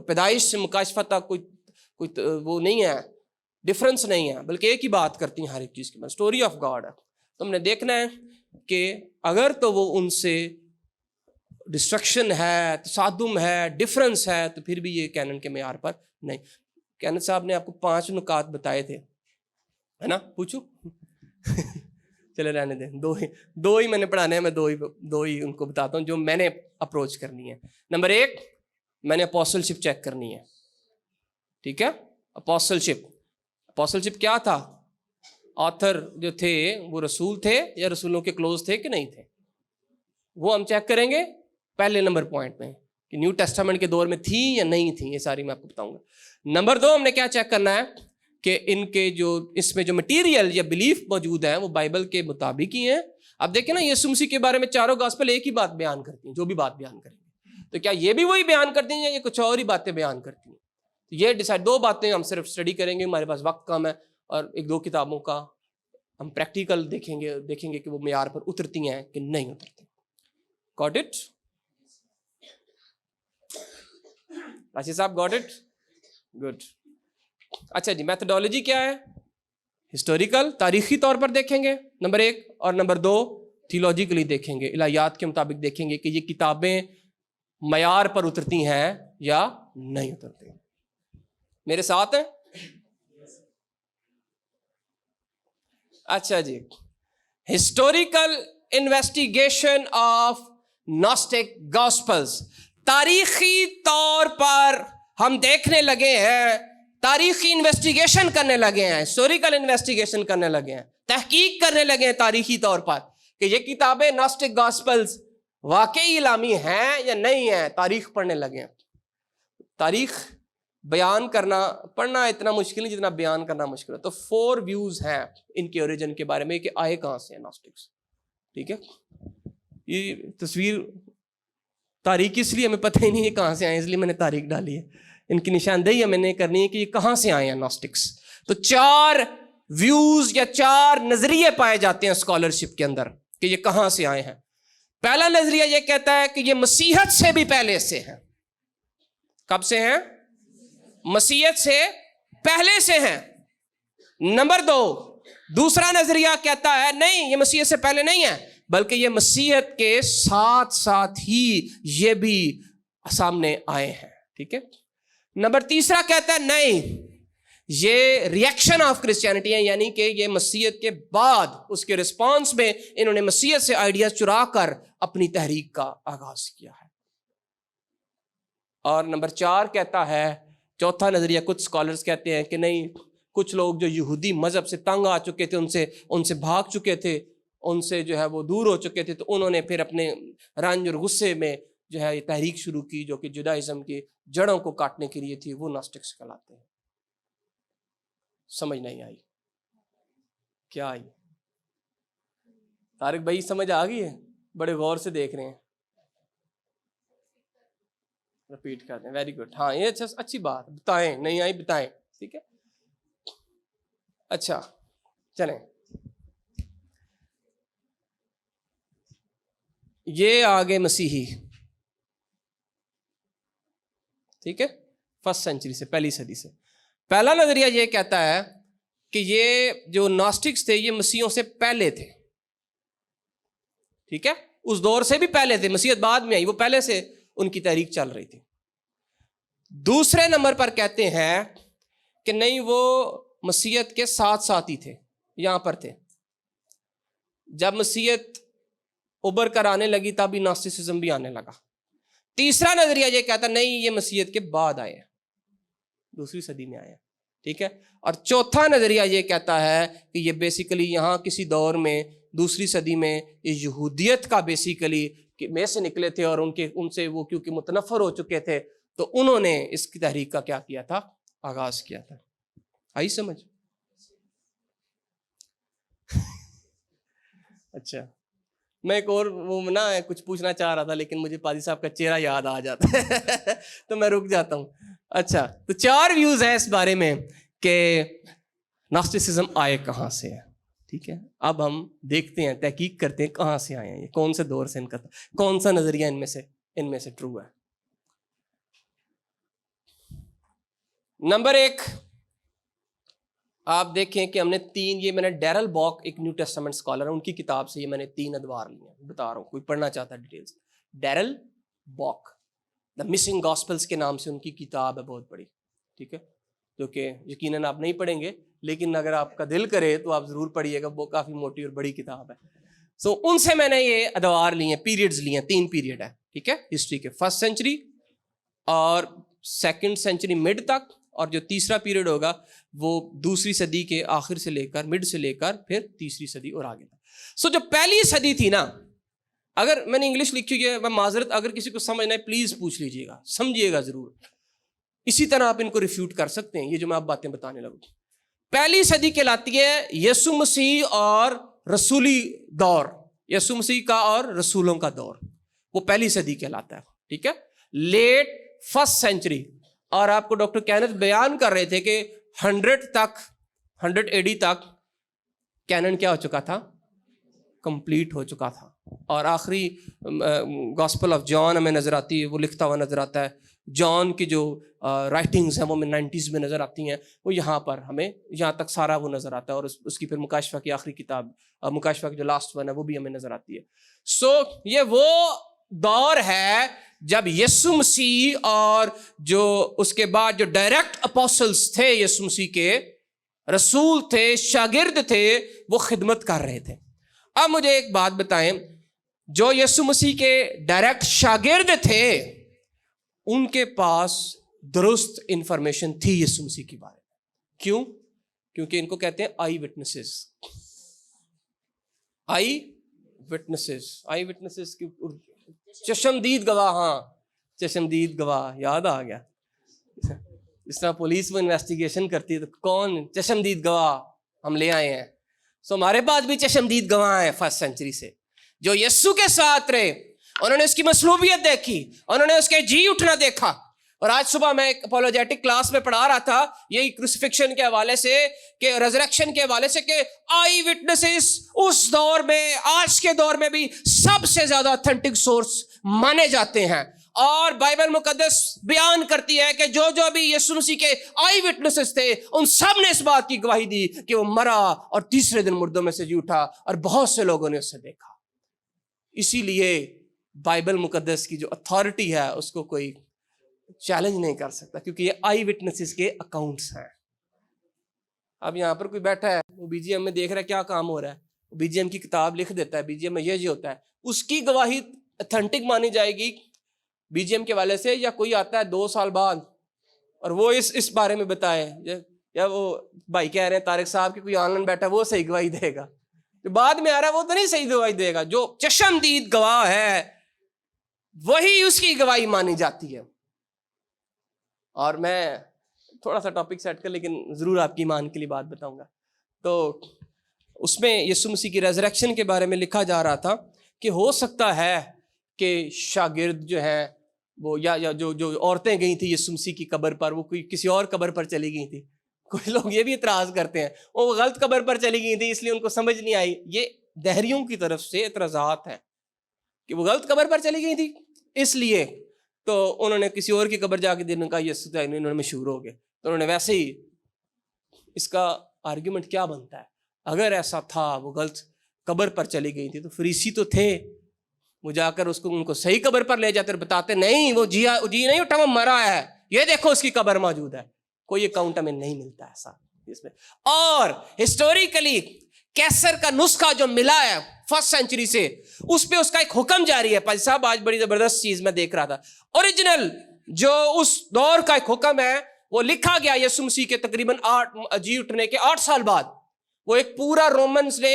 پیدائش سے مکاشفہ تک کوئی وہ نہیں ہے، ڈفرنس نہیں ہے، بلکہ ایک ہی بات کرتی ہیں ہر ایک چیز کے بعد. اسٹوری آف گاڈ ہے. تو ہم نے دیکھنا ہے کہ اگر تو وہ ان سے ڈسٹرکشن ہے، تصادم ہے، ڈفرنس ہے، تو پھر بھی یہ کینن کے معیار پر نہیں. کینن صاحب نے آپ کو 5 نکات بتائے تھے، ہے نا؟ پوچھو چلے رہنے دیں، دو ہی میں نے پڑھانے ہیں، میں دو ہی ان کو بتاتا ہوں جو میں نے اپروچ کرنی ہے. نمبر 1 میں نے اپوسل شپ چیک کرنی ہے. ٹھیک ہے، اپوسل شپ کیا تھا؟ آتھر جو تھے وہ رسول تھے یا رسولوں کے کلوز تھے کہ نہیں تھے، وہ ہم چیک کریں گے پہلے نمبر پوائنٹ میں کہ نیو ٹیسٹامنٹ کے دور میں تھی یا نہیں تھی. یہ ساری میں آپ کو بتاؤں گا. نمبر 2 ہم نے کیا چیک کرنا ہے کہ ان کے جو اس میں جو مٹیریل یا بلیف موجود ہیں وہ بائبل کے مطابق ہی ہیں. اب دیکھیں نا یسوع مسیح کے بارے میں چاروں گاسپل ایک ہی بات بیان کرتی ہیں، جو بھی بات بیان کریں گے، تو کیا یہ بھی وہی بیان کرتی ہیں یا یہ کچھ اور ہی باتیں بیان کرتی ہیں؟ تو یہ ڈیسائڈ 2 باتیں ہم صرف اسٹڈی کریں گے، ہمارے پاس وقت کم ہے، اور 1-2 کتابوں کا ہم پریکٹیکل دیکھیں گے کہ وہ معیار پر اترتی ہیں کہ نہیں اترتی. Got it? راشد صاحب گاٹ اٹ؟ گڈ. اچھا جی، میتھڈالوجی کیا ہے؟ ہسٹوریکل، تاریخی طور پر دیکھیں گے نمبر 1، اور نمبر 2 تھیولوجیکلی دیکھیں گے، الہیات کے مطابق دیکھیں گے کہ یہ کتابیں معیار پر اترتی ہیں یا نہیں اترتی. میرے ساتھ ہیں؟ اچھا جی، ہسٹوریکل انویسٹیگیشن آف ناسٹک گاسپلز. تاریخی طور پر ہم دیکھنے لگے ہیں، تاریخی انویسٹیگیشن کرنے لگے ہیں، ہسٹوریکل انویسٹیگیشن کرنے لگے ہیں، تحقیق کرنے لگے ہیں تاریخی طور پر کہ یہ کتابیں ناسٹک گاسپلز واقعی الامی ہیں یا نہیں ہیں. تاریخ پڑھنے لگے ہیں. تاریخ بیان کرنا پڑھنا اتنا مشکل نہیں جتنا بیان کرنا مشکل ہے. تو 4 ویوز ہیں ان کے اوریجن کے بارے میں کہ آئے کہاں سے ہیں ناسٹکس. ٹھیک ہے, یہ تصویر تاریخ اس لیے ہمیں پتہ ہی نہیں ہے کہاں سے آئے, اس لیے میں نے تاریخ ڈالی ہے. ان کی نشاندہی ہمیں نے کرنی ہے کہ یہ کہاں سے آئے ہیں ناسٹکس. تو 4 ویوز یا 4 نظریے پائے جاتے ہیں اسکالرشپ کے اندر کہ یہ کہاں سے آئے ہیں. پہلا نظریہ یہ کہتا ہے کہ یہ مسیحیت سے بھی پہلے سے ہیں. کب سے ہیں؟ مسیحیت سے پہلے سے ہیں. نمبر 2, دوسرا نظریہ کہتا ہے نہیں, یہ مسیحیت سے پہلے نہیں ہے بلکہ یہ مسیحیت کے ساتھ ساتھ ہی یہ بھی سامنے آئے ہیں. ٹھیک ہے. نمبر تیسرا کہتا ہے نہیں, یہ ریئیکشن آف کرسچینٹی ہے, یعنی کہ یہ مسیحیت کے بعد اس کے رسپانس میں انہوں نے مسیحیت سے آئیڈیاز چرا کر اپنی تحریک کا آغاز کیا ہے. اور نمبر 4 کہتا ہے, چوتھا نظریہ, کچھ اسکالرز کہتے ہیں کہ نہیں, کچھ لوگ جو یہودی مذہب سے تنگ آ چکے تھے, ان سے بھاگ چکے تھے, ان سے جو ہے وہ دور ہو چکے تھے, تو انہوں نے پھر اپنے رنج اور غصے میں جو ہے یہ تحریک شروع کی جو کہ جوڈائزم کی جڑوں کو کاٹنے کے لیے تھی. وہ ناسٹکس کہلاتے ہیں. سمجھ نہیں آئی؟ کیا آئی؟ طارق بھائی سمجھ آ گئی ہے؟ بڑے غور سے دیکھ رہے ہیں. رپیٹ کرتے ہیں. Very good. ہاں, یہ اچھی بات. بتائیں, نہیں آئی بتائیں. ٹھیک ہے. اچھا چلیں, یہ آگے مسیحی. ٹھیک ہے, 1st سینچری سے, پہلی صدی سے. پہلا نظریہ یہ کہتا ہے کہ یہ جو ناسٹکس تھے یہ مسیحیوں سے پہلے تھے. ٹھیک ہے, اس دور سے بھی پہلے تھے, مسیحیت بعد میں آئی, وہ پہلے سے ان کی تحریک چل رہی تھی. دوسرے نمبر پر کہتے ہیں کہ نہیں, وہ مسیحیت کے ساتھ ساتھ ہی تھے, یہاں پر تھے. جب مسیحیت ابھر کر آنے لگی تب ہی ناسٹسزم بھی آنے لگا. تیسرا نظریہ یہ کہتا نہیں, یہ مسیحیت کے بعد آئے ہیں, 2 صدی میں آئے ہیں. ٹھیک ہے. اور چوتھا نظریہ یہ کہتا ہے کہ یہ بیسیکلی یہاں کسی دور میں 2 صدی میں یہ یہودیت کا بیسیکلی میں سے نکلے تھے, اور ان سے وہ کیونکہ متنفر ہو چکے تھے تو انہوں نے اس کی تحریک کا کیا کیا تھا, آغاز کیا تھا. آئی سمجھ؟ اچھا, میں ایک اور وہ نا کچھ پوچھنا چاہ رہا تھا لیکن مجھے پادری صاحب کا چہرہ یاد آ جاتا ہے تو میں رک جاتا ہوں. اچھا, تو 4 ویوز ہیں اس بارے میں کہ ناسٹسزم آئے کہاں سے ہے. ٹھیک ہے, اب ہم دیکھتے ہیں, تحقیق کرتے ہیں کہاں سے آئے ہیں, یہ کون سے دور سے ان کا تھا, کون سا نظریہ ان میں سے ٹرو ہے. نمبر 1, آپ دیکھیں کہ ہم نے 3, یہ میں نے ڈیرل باک, ایک نیو ٹیسٹمنٹ اسکالر ہے, ان کی کتاب سے یہ میں نے 3 ادوار لی ہیں. بتا رہا ہوں, کوئی پڑھنا چاہتا ہے ڈیٹیلز. ڈیرل باک, دا مسنگ گاسپلس کے نام سے ان کی کتاب ہے, بہت بڑی. ٹھیک ہے, جو کہ یقیناً آپ نہیں پڑھیں گے لیکن اگر آپ کا دل کرے تو آپ ضرور پڑھیے گا, وہ کافی موٹی اور بڑی کتاب ہے. سو ان سے میں نے یہ ادوار لی ہیں, پیریڈز لی ہیں, 3 پیریڈ ہے. ٹھیک ہے, ہسٹری کے 1st سینچری اور 2nd سینچری مڈ تک, اور جو تیسرا پیریڈ ہوگا وہ 2 صدی کے آخر سے لے کر مڈ سے لے کر پھر 3 صدی اور آگے تک. سو جو پہلی صدی تھی نا, اگر میں نے انگلش لکھی ہے, میں معذرت, اگر کسی کو سمجھنا ہے پلیز پوچھ لیجیے گا, سمجھیے گا ضرور. اسی طرح آپ ان کو ریفیوٹ کر سکتے ہیں, یہ جو میں آپ باتیں بتانے لگوں. پہلی صدی کہلاتی ہے یسوع مسیح اور رسولی دور, یسوع مسیح کا اور رسولوں کا دور, وہ پہلی صدی کہلاتا ہے. ٹھیک ہے, لیٹ 1st سینچری. اور آپ کو ڈاکٹر کینتھ بیان کر رہے تھے کہ 100 AD تک کینن کیا ہو چکا تھا, کمپلیٹ ہو چکا تھا. اور آخری گاسپل آف جان ہمیں نظر آتی ہے, وہ لکھتا ہوا نظر آتا ہے. جان کی جو رائٹنگز ہیں وہ 90s میں نظر آتی ہیں, وہ یہاں پر ہمیں یہاں تک سارا وہ نظر آتا ہے. اور اس کی پھر مکاشفہ کی آخری کتاب, مکاشفہ کی جو لاسٹ ون ہے وہ بھی ہمیں نظر آتی ہے. سو یہ وہ دور ہے جب یسوع مسیح اور جو اس کے بعد جو ڈائریکٹ اپوسلز تھے, یسوع مسیح کے رسول تھے, شاگرد تھے, وہ خدمت کر رہے تھے. اب مجھے ایک بات بتائیں, جو یسوع مسیح کے ڈائریکٹ شاگرد تھے ان کے پاس درست انفارمیشن تھی یسوع مسیح کے بارے میں. کیوں؟ کیونکہ ان کو کہتے ہیں آئی وٹنسز. آئی وٹنسز کی چشمدید گواہ. ہاں, چشمدید گواہ, یاد آ گیا. اس طرح پولیس وہ انویسٹیگیشن کرتی ہے تو کون چشمدید گواہ ہم لے آئے ہیں. سو ہمارے پاس بھی چشمدید گواہ ہیں فرسٹ سینچری سے جو یسوع کے ساتھ رہے, انہوں نے اس کی مصلوبیت دیکھی, انہوں نے اس کے جی اٹھنا دیکھا. اور آج صبح میں ایک اپولوجیٹک کلاس میں پڑھا رہا تھا یہی کروسیفکشن کے حوالے سے کہ ریزریکشن کے حوالے سے کہ آئی وٹنسز اس دور میں, آج کے دور میں بھی سب سے زیادہ اتھینٹک سورس مانے جاتے ہیں. اور بائبل مقدس بیان کرتی ہے کہ جو بھی یسوع مسیح کے آئی وٹنسز تھے ان سب نے اس بات کی گواہی دی کہ وہ مرا اور تیسرے دن مردوں میں سے جی اٹھا, اور بہت سے لوگوں نے اسے دیکھا. اسی لیے بائبل مقدس کی جو اتھارٹی ہے اس کو کوئی چیلنج نہیں کر سکتا, کیونکہ یہ آئی وٹنسز کے اکاؤنٹس ہیں. اب یہاں پر کوئی بیٹھا ہے, وہ بی جی ایم میں دیکھ رہا ہے کیا کام ہو رہا ہے, بی جی ایم کی کتاب لکھ دیتا ہے, بی جی ایم میں یہ ہوتا ہے, اس کی گواہی اتھینٹک مانی جائے گی بی جی ایم کے والے سے, یا کوئی آتا ہے 2 سال بعد اور وہ اس بارے میں بتائے, یا وہ بھائی کہہ رہے ہیں طارق صاحب کہ کوئی آن لائن بیٹھا ہے وہ صحیح گواہی دے گا, جو بعد میں آ رہا ہے وہ تو نہیں صحیح گواہی دے گا. جو چشمدید گواہ ہے وہی اس کی گواہی مانی جاتی ہے. اور میں تھوڑا سا ٹاپک سیٹ کر لیکن ضرور آپ کی ایمان کے لیے بات بتاؤں گا. تو اس میں یسوع مسیح کی ریزریکشن کے بارے میں لکھا جا رہا تھا کہ ہو سکتا ہے کہ شاگرد جو ہیں وہ یا جو عورتیں گئی تھیں یسوع مسیح کی قبر پر, وہ کوئی کسی اور قبر پر چلی گئی تھی. کوئی لوگ یہ بھی اعتراض کرتے ہیں وہ غلط قبر پر چلی گئی تھی اس لیے ان کو سمجھ نہیں آئی. یہ دہریوں کی طرف سے اعتراضات ہیں کہ وہ غلط قبر پر چلی گئی تھی اس لیے تو انہوں نے کسی اور کی قبر جا کے دینے کا یسوع تھا, انہوں نے مشہور ہو گئے. تو انہوں نے ویسے ہی اس کا آرگیومنٹ کیا بنتا ہے, اگر ایسا تھا وہ غلط قبر پر چلی گئی تھی تو فریسی تو تھے, وہ جا کر ان کو صحیح قبر پر لے جاتے اور بتاتے نہیں وہ جی نہیں اٹھا, وہ مرا ہے, یہ دیکھو اس کی قبر موجود ہے. کوئی اکاؤنٹ ہمیں نہیں ملتا ایسا اس میں. اور ہسٹوریکلی کیسر کا نسخہ جو ملا ہے فرسٹ سینچری سے, اس پہ اس کا ایک حکم جاری ہے. پاجی صاحب آج بڑی زبردست چیز میں دیکھ رہا تھا, اوریجنل جو اس دور کا ایک حکم ہے وہ لکھا گیا یسوع مسیح کے تقریباً جی اٹھنے کے 8 سال بعد. وہ ایک پورا رومنز نے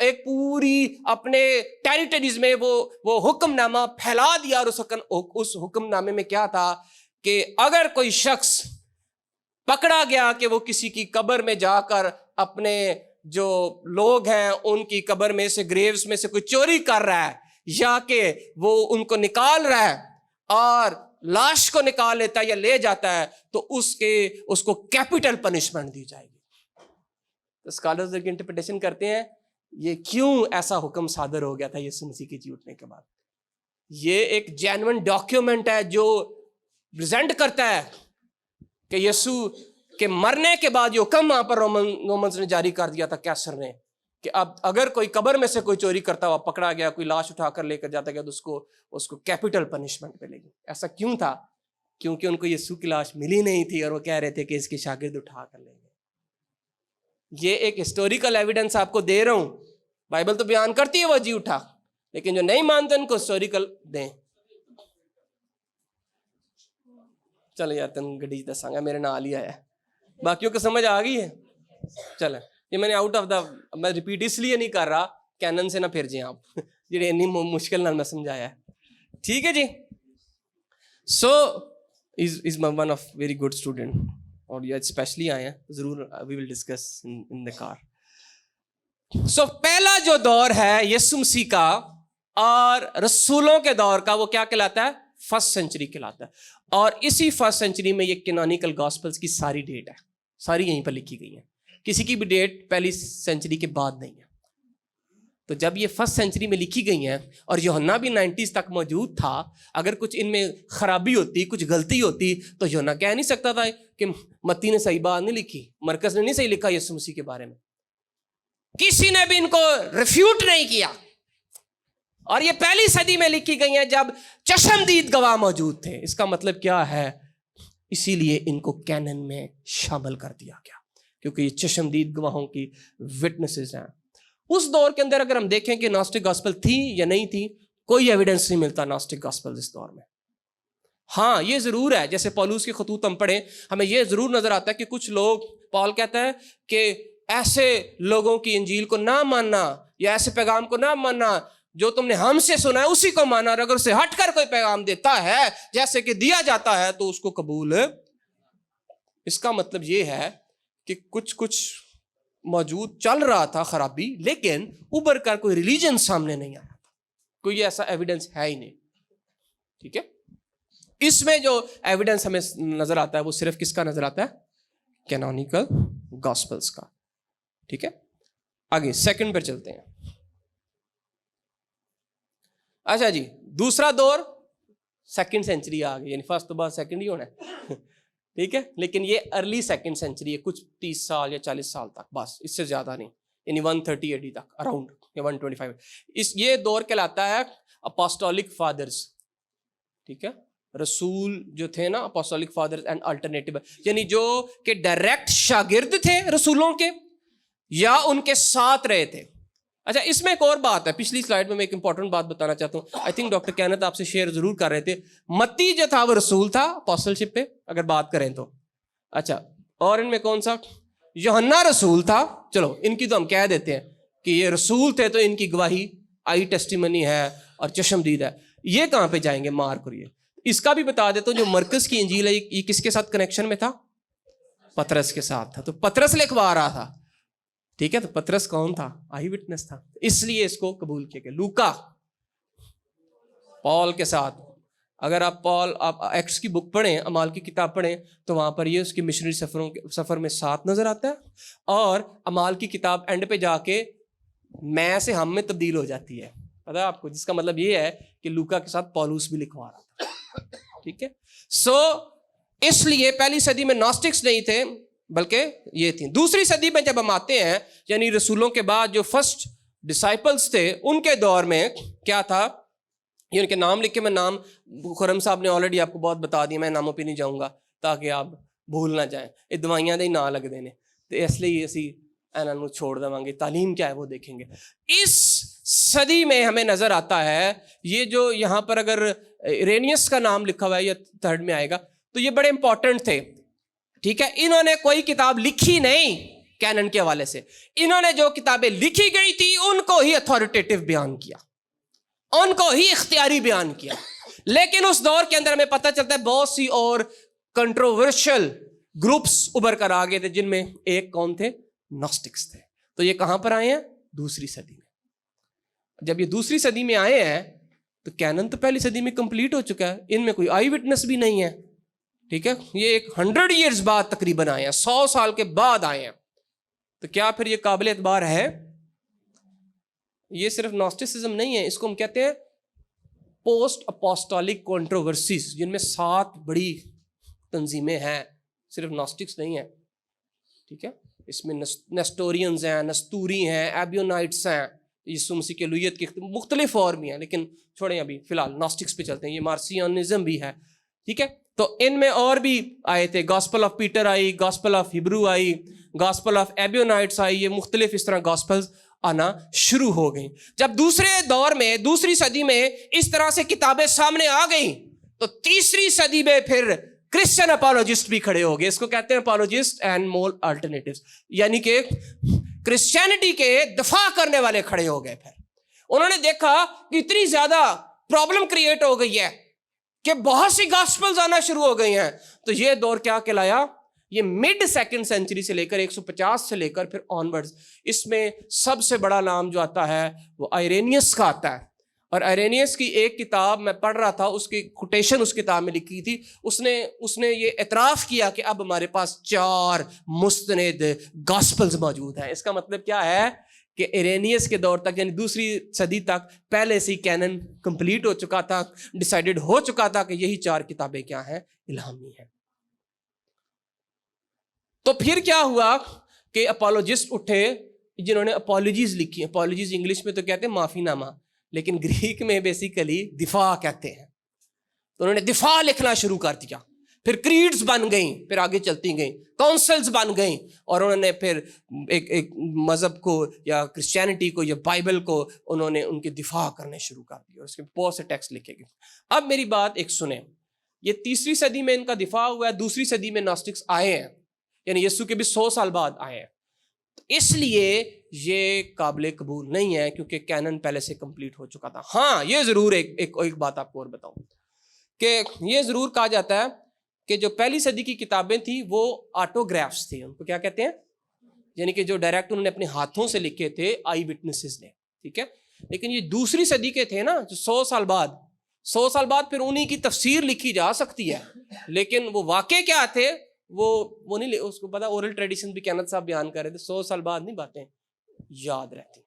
ایک پوری اپنے ٹیریٹریز میں وہ حکم نامہ پھیلا دیا, اور اس حکم نامے میں کیا تھا کہ اگر کوئی شخص پکڑا گیا کہ وہ کسی کی قبر میں جا کر اپنے جو لوگ ہیں ان کی قبر میں سے گریوز میں سے کوئی چوری کر رہا ہے یا کہ وہ ان کو نکال رہا ہے اور لاش کو نکال لیتا ہے یا لے جاتا ہے تو اس کو کیپٹل پنشمنٹ دی جائے گی. تو اسکالرز کی انٹرپریٹیشن کرتے ہیں یہ کیوں ایسا حکم صادر ہو گیا تھا یسوع مسیح کے جی اٹھنے کے بعد. یہ ایک جینوئن ڈاکیومنٹ ہے جو پریزنٹ کرتا ہے کہ یسوع کے مرنے کے بعد یہ حکم وہاں پر رومنز نے جاری کر دیا تھا کیسر نے کہ اب اگر کوئی قبر میں سے کوئی چوری کرتا ہوا پکڑا گیا, کوئی لاش اٹھا کر لے کر جاتا گیا تو اس کو کیپٹل پنشمنٹ ملے گی. ایسا کیوں تھا؟ کیونکہ ان کو یسوع کی لاش ملی نہیں تھی اور وہ کہہ رہے تھے کہ اس کے شاگرد اٹھا کر لیں گے. یہ ایک ہسٹوریکل ایویڈنس آپ کو دے رہا ہوں. بائبل تو بیان کرتی ہے وہ جی اٹھا, لیکن جو نہیں مانتے ان کو ہسٹوریکل دیں. چلے یار تم گڈی دساں گا, میرے نال ہی آیا, باقیوں کو سمجھ آ گئی ہے. چلے یہ میں نے آؤٹ آف دا میں ریپیٹ اس لیے نہیں کر رہا کینن سے نہ پھر جائیں آپ جی انی مشکل نال میں سمجھایا ہے. ٹھیک ہے جی. So is one of very good student اور یہ اسپیشلی آئے ہیں ضرور وی ول ڈسکس ان دا کار. سو پہلا جو دور ہے یسوع مسیح کا اور رسولوں کے دور کا وہ کیا کہلاتا ہے؟ فرسٹ سینچری کہلاتا ہے. اور اسی فرسٹ سینچری میں یہ کینونیکل گاسپلز کی ساری ڈیٹ ہے, ساری یہیں پر لکھی گئی ہیں, کسی کی بھی ڈیٹ پہلی سینچری کے بعد نہیں ہے. تو جب یہ فرسٹ سینچری میں لکھی گئی ہیں اور یوحنا بھی 90s تک موجود تھا, اگر کچھ ان میں خرابی ہوتی, کچھ غلطی ہوتی تو یوحنا کہہ نہیں سکتا تھا کہ متی نے صحیح بات نہیں لکھی, مرکز نے نہیں صحیح لکھا یسوع مسیح کے بارے میں. کسی نے بھی ان کو ریفیوٹ نہیں کیا. اور یہ پہلی صدی میں لکھی گئی ہیں جب چشمدید گواہ موجود تھے. اس کا مطلب کیا ہے؟ اسی لیے ان کو کینن میں شامل کر دیا گیا کیونکہ یہ چشمدید گواہوں کی وٹنسز ہیں. اس دور کے اندر اگر ہم دیکھیں کہ ناسٹک گاسپل تھی یا نہیں تھی, کوئی ایویڈنس نہیں ملتا ناسٹک گاسپل اس دور میں. ہاں یہ ضرور ہے, جیسے پولوس کے خطوط ہم پڑھیں ہمیں یہ ضرور نظر آتا ہے کہ کچھ لوگ, پال کہتا ہے کہ ایسے لوگوں کی انجیل کو نہ ماننا یا ایسے پیغام کو نہ ماننا جو تم نے ہم سے سنا ہے اسی کو مانا, اور اگر اسے ہٹ کر کوئی پیغام دیتا ہے جیسے کہ دیا جاتا ہے تو اس کو قبول اس کا مطلب یہ ہے کہ کچھ موجود چل رہا تھا خرابی، لیکن ابھر کر کوئی ریلیجن سامنے نہیں آیا تھا، کوئی ایسا ایویڈنس ہے ہی نہیں. ٹھیک ہے، اس میں جو ایویڈنس ہمیں نظر آتا ہے وہ صرف کس کا نظر آتا ہے؟ کینونیکل گاسپلز کا. ٹھیک ہے، آگے سیکنڈ پر چلتے ہیں. اچھا جی، دوسرا دور سیکنڈ سینچری آ گئی، یعنی فرسٹ تو بعد سیکنڈ ہی ہونا ہے. ٹھیک ہے، لیکن یہ ارلی سیکنڈ سینچری ہے، کچھ 30 سال یا 40 سال تک، بس اس سے زیادہ نہیں، یعنی 130 AD تک اراؤنڈ، یا 125. یہ دور کہلاتا ہے اپوسٹولک فادرز. ٹھیک ہے، رسول جو تھے نا، اپوسٹولک فادرز اینڈ الٹرنیٹیو، یعنی جو کہ ڈائریکٹ شاگرد تھے رسولوں کے یا ان کے ساتھ رہے تھے. اچھا، اس میں ایک اور بات ہے، پچھلی سلائڈ میں ایک امپورٹنٹ بات بتانا چاہتا ہوں. آئی تھنک ڈاکٹر کینت آپ سے شیئر ضرور کر رہے تھے. متی جو تھا وہ رسول تھا اپوسٹلشپ پہ اگر بات کریں تو. اچھا، اور ان میں کون سا؟ یوحنا رسول تھا. چلو ان کی تو ہم کہہ دیتے ہیں کہ یہ رسول تھے تو ان کی گواہی آئی ٹیسٹیمنی ہے اور چشمدید ہے. یہ کہاں پہ جائیں گے؟ مارک. اور یہ اس کا بھی بتا دیتا ہوں، جو مرکز کی انجیل ہے یہ کس کے ساتھ کنیکشن میں تھا؟ پترس کے ساتھ تھا. تو پترس لکھوا رہا تھا. ٹھیک ہے، تو پترس کون تھا؟ آئی وٹنس تھا، اس لیے اس کو قبول کیا گیا. لوکا پال کے ساتھ، اگر آپ ایکٹس کی بک پڑھیں، اعمال کی کتاب پڑھیں، تو وہاں پر یہ اس کی مشنری سفر میں ساتھ نظر آتا ہے. اور اعمال کی کتاب اینڈ پہ جا کے میں سے ہم میں تبدیل ہو جاتی ہے، پتہ ہے آپ کو، جس کا مطلب یہ ہے کہ لوکا کے ساتھ پولوس بھی لکھوا رہا تھا. ٹھیک ہے، سو اس لیے پہلی صدی میں ناسٹکس نہیں تھے بلکہ یہ تھی. دوسری صدی میں جب ہم آتے ہیں، یعنی رسولوں کے بعد جو فرسٹ ڈسائپلز تھے، ان کے دور میں کیا تھا؟ یہ ان کے نام لکھ کے، میں نام خرم صاحب نے آلریڈی آپ کو بہت بتا دیا، میں ناموں پہ نہیں جاؤں گا تاکہ آپ بھول نہ جائیں. یہ دوائیاں دے نہ لگ دینے، تو اس لیے اسی انہوں نے چھوڑ دیں گے. تعلیم کیا ہے وہ دیکھیں گے. اس صدی میں ہمیں نظر آتا ہے یہ جو یہاں پر اگر ایرینیس کا نام لکھا ہوا ہے، یا تھرڈ میں آئے گا، تو یہ بڑے امپورٹنٹ تھے. ٹھیک ہے، انہوں نے کوئی کتاب لکھی نہیں کینن کے حوالے سے. انہوں نے جو کتابیں لکھی گئی تھی ان کو ہی اتھارٹیٹیو بیان کیا، ان کو ہی اختیاری بیان کیا. لیکن اس دور کے اندر ہمیں پتہ چلتا ہے بہت سی اور کنٹروورشل گروپس ابھر کر آ گئے تھے، جن میں ایک کون تھے؟ نوسٹکس تھے. تو یہ کہاں پر آئے ہیں؟ دوسری صدی میں. جب یہ دوسری صدی میں آئے ہیں تو کینن تو پہلی صدی میں کمپلیٹ ہو چکا ہے، ان میں کوئی آئی وٹنس بھی نہیں ہے. ٹھیک ہے، یہ ایک 100 ایئرز بعد تقریباً آئے ہیں، 100 سال کے بعد آئے ہیں. تو کیا پھر یہ قابل اعتبار ہے؟ یہ صرف نوسٹسزم نہیں ہے، اس کو ہم کہتے ہیں پوسٹ اپوسٹولک کنٹروورسیز، جن میں 7 بڑی تنظیمیں ہیں، صرف نوسٹکس نہیں ہیں. ٹھیک ہے، اس میں نیسٹورینز ہیں، نستوری ہیں، ایبیونائٹس ہیں، یسوع مسیح کے الوہیت کے مختلف فارم بھی ہیں. لیکن چھوڑیں، ابھی فی الحال نوسٹکس پہ چلتے ہیں. یہ مارسیانزم بھی ہے. ٹھیک ہے، تو ان میں اور بھی آئے تھے. گاسپل آف پیٹر آئی، گاسپل آف ہبرو آئی، گاسپل آف ایبیونائٹس آئی. یہ مختلف اس طرح گاسپلز آنا شروع ہو گئیں. جب دوسرے دور میں، دوسری صدی میں اس طرح سے کتابیں سامنے آ گئیں، تو تیسری صدی میں پھر کرسچن اپولوجسٹ بھی کھڑے ہو گئے. اس کو کہتے ہیں اپولوجسٹ اینڈ مور الٹرنیٹیوز، یعنی کہ کرسچینٹی کے دفاع کرنے والے کھڑے ہو گئے. پھر انہوں نے دیکھا کہ اتنی زیادہ پرابلم کریٹ ہو گئی ہے کہ بہت سی گاسپلز آنا شروع ہو گئی ہیں. تو یہ دور کیا کہلایا؟ یہ مڈ سیکنڈ سینچری سے لے کر 150 سے لے کر پھر آنورڈز. اس میں سب سے بڑا نام جو آتا ہے وہ آئرینیس کا آتا ہے. اور آئرینیس کی ایک کتاب میں پڑھ رہا تھا، اس کی کوٹیشن اس کتاب میں لکھی تھی. اس نے یہ اعتراف کیا کہ اب ہمارے پاس 4 مستند گاسپلز موجود ہیں. اس کا مطلب کیا ہے کہ ایرینیس کے دور تک، یعنی دوسری صدی تک، پہلے سے ہی کینن کمپلیٹ ہو چکا تھا، ڈیسائیڈڈ ہو چکا تھا کہ یہی 4 کتابیں کیا ہیں؟ الہامی ہیں. تو پھر کیا ہوا کہ اپولوجسٹ اٹھے جنہوں نے اپولوجیز لکھی. اپولوجیز انگلش میں تو کہتے ہیں معافی نامہ، لیکن گریک میں بیسیکلی دفاع کہتے ہیں. تو انہوں نے دفاع لکھنا شروع کر دیا. پھر کریڈز بن گئیں، پھر آگے چلتی گئیں، کاؤنسلز بن گئیں، اور انہوں نے پھر ایک مذہب کو یا کرسچینٹی کو یا بائبل کو انہوں نے ان کے دفاع کرنے شروع کر دیا، اور اس کے بہت سے ٹیکسٹ لکھے گئے. اب میری بات ایک سنیں، یہ تیسری صدی میں ان کا دفاع ہوا ہے، دوسری صدی میں ناسٹکس آئے ہیں، یعنی یسوع کے بھی 100 سال بعد آئے ہیں. اس لیے یہ قابل قبول نہیں ہے کیونکہ کینن پہلے سے کمپلیٹ ہو چکا تھا. ہاں، یہ ضرور ایک بات آپ کو اور بتاؤں کہ یہ ضرور کہا جاتا ہے کہ جو پہلی صدی کی کتابیں تھیں وہ آٹوگرافس تھے، ان کو کیا کہتے ہیں، یعنی کہ جو ڈائریکٹ انہوں نے اپنے ہاتھوں سے لکھے تھے آئی وٹنسز نے، ٹھیک ہے. لیکن یہ دوسری صدی کے تھے نا، جو 100 سال بعد پھر انہی کی تفسیر لکھی جا سکتی ہے، لیکن وہ واقع کیا تھے وہ نہیں، اس کو پتا اورل ٹریڈیشن بھی کینت صاحب بیان کر رہے تھے، 100 سال بعد نہیں باتیں یاد رہتی،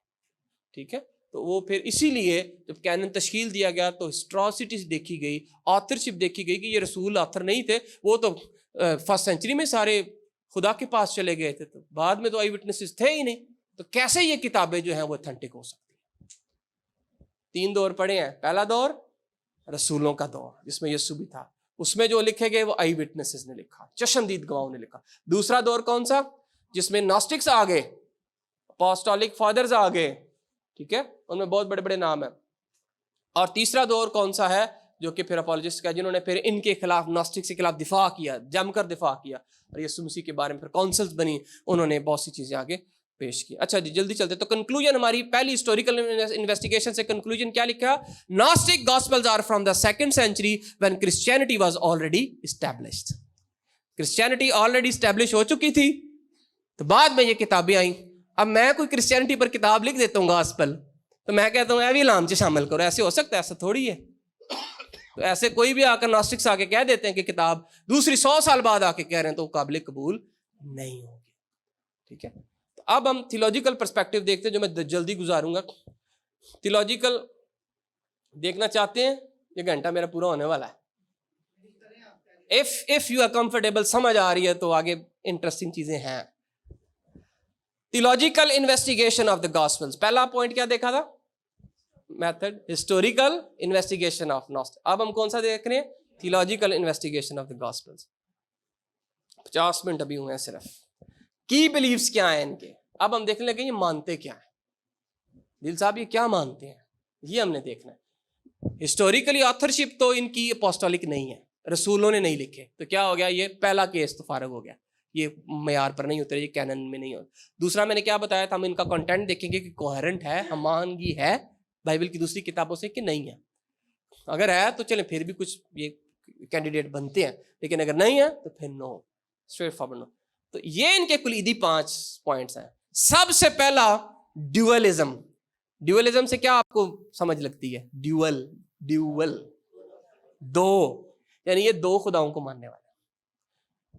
ٹھیک ہے. تو وہ پھر اسی لیے جب کینن تشکیل دیا گیا تو ہسٹورسٹی دیکھی گئی، آتھرشپ دیکھی گئی کہ یہ رسول آتھر نہیں تھے، وہ تو فرسٹ سینچری میں سارے خدا کے پاس چلے گئے تھے، تو بعد میں تو آئی وٹنسز تھے ہی نہیں، تو کیسے یہ کتابیں جو ہیں وہ اتھینٹک ہو سکتی ہیں. 3 دور پڑھے ہیں. پہلا دور رسولوں کا دور جس میں یسوع بھی تھا، اس میں جو لکھے گئے وہ آئی وٹنسز نے لکھا، چشمدید گواہوں نے لکھا. دوسرا دور کون سا؟ جس میں ناسٹکس آ گئے، اپوسٹولک فادرز آ گئے، ٹھیک ہے، ان میں بہت بڑے بڑے نام ہیں. اور تیسرا دور کون سا ہے؟ جو کہ پھر اپولوجسٹ کا، جنہوں نے پھر ان کے خلاف، ناسٹکس کے خلاف دفاع کیا، جم کر دفاع کیا، اور یسوع مسیح کے بارے میں پھر کونسلز بنی، انہوں نے بہت سی چیزیں آگے پیش کی. اچھا جی جلدی چلتے. تو کنکلوژن ہماری پہلی ہسٹوریکل انویسٹیگیشن سے کنکلوژن کیا لکھا؟ Gnostic gospels are from the 2nd century when Christianity was already established. Christianity already establish ہو چکی تھی، تو بعد میں یہ کتابیں آئیں. اب میں کوئی کرسچینٹی پر کتاب لکھ دیتا ہوں گاسپل، تو میں کہتا ہوں ایوی لام سے شامل کرو، ایسے ہو سکتا ہے؟ ایسا تھوڑی ہے. تو ایسے کوئی بھی آ کر ناسٹکس آ کے کہہ دیتے ہیں کہ کتاب دوسری 100 سال بعد آ کے کہہ رہے ہیں، تو وہ قابل قبول نہیں ہوگی، ٹھیک ہے. تو اب ہم تھیولوجیکل پرسپیکٹو دیکھتے ہیں، جو میں جلدی گزاروں گا. تھیولوجیکل دیکھنا چاہتے ہیں؟ یہ گھنٹہ میرا پورا ہونے والا ہے. if you are comfortable، سمجھ آ رہی ہے تو آگے انٹرسٹنگ چیزیں ہیں. Theological investigation of the gospels. پہلا پوائنٹ کیا دیکھا تھا؟ Method historical investigation of gnostic. اب ہم کون سا دیکھ رہے ہیں؟ Theological investigation of the gospels. 50 minute ابھی ہوئے ہیں صرف. کی بلیفز کیا ہیں ان کے؟ اب ہم دیکھنے لگے یہ مانتے کیا ہیں. دل صاحب یہ کیا مانتے ہیں، یہ ہم نے دیکھنا ہے. ہسٹوریکلی آتھرشپ تو ان کی اپوسٹولک نہیں ہے، رسولوں نے نہیں لکھے، تو کیا ہو گیا؟ یہ پہلا کیس تو فارغ ہو گیا، یہ معیار پر نہیں اترے، یہ کینن میں نہیں ہوتا. دوسرا میں نے کیا بتایا تھا، ہم ان کا کنٹینٹ دیکھیں گے کہ کوہرنٹ ہے، ہمانگی ہے بائبل کی دوسری کتابوں سے کہ نہیں ہے. اگر ہے تو چلیں پھر بھی کچھ یہ کینڈیڈیٹ بنتے ہیں، لیکن اگر نہیں ہے تو پھر نو، اسٹریٹ فارورڈ نو. تو یہ ان کے کلیدی 5 پوائنٹس ہیں. سب سے پہلا ڈیولزم. ڈیولزم سے کیا آپ کو سمجھ لگتی ہے؟ ڈیول دو، یعنی یہ 2 خداؤں کو ماننے والے.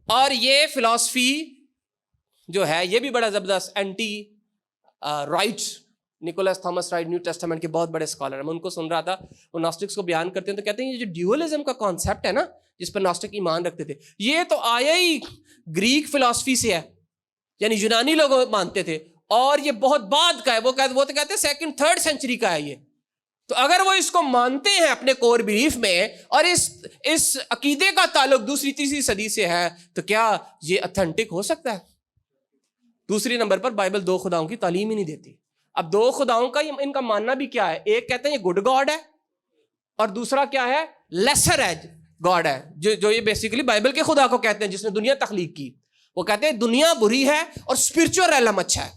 اور یہ فلاسفی جو ہے یہ بھی بڑا زبردست N T Wright, Nicholas Thomas Wright New Testament کے بہت بڑے اسکالر ہیں. میں ان کو سن رہا تھا، وہ ناسٹکس کو بیان کرتے ہیں تو کہتے ہیں یہ جو ڈیولزم کا کانسیپٹ ہے نا، جس پر ناسٹک ایمان رکھتے تھے، یہ تو آیا ہی گریک فلاسفی سے ہے، یعنی یونانی لوگ مانتے تھے، اور یہ بہت بعد کا ہے. وہ تو کہتے ہیں 2nd 3rd سینچری کا ہے یہ. تو اگر وہ اس کو مانتے ہیں اپنے کور بلیف میں، اور اس عقیدے کا تعلق 2ری 3ری صدی سے ہے، تو کیا یہ اتھینٹک ہو سکتا ہے؟ دوسری نمبر پر بائبل 2 خداؤں کی تعلیم ہی نہیں دیتی. اب 2 خداؤں کا ان کا ماننا بھی کیا ہے؟ ایک کہتے ہیں یہ گڈ گاڈ ہے، اور دوسرا کیا ہے؟ لیسر ایج گاڈ ہے، جو یہ بیسیکلی بائبل کے خدا کو کہتے ہیں جس نے دنیا تخلیق کی. وہ کہتے ہیں دنیا بری ہے اور اسپرچل ریلم اچھا ہے.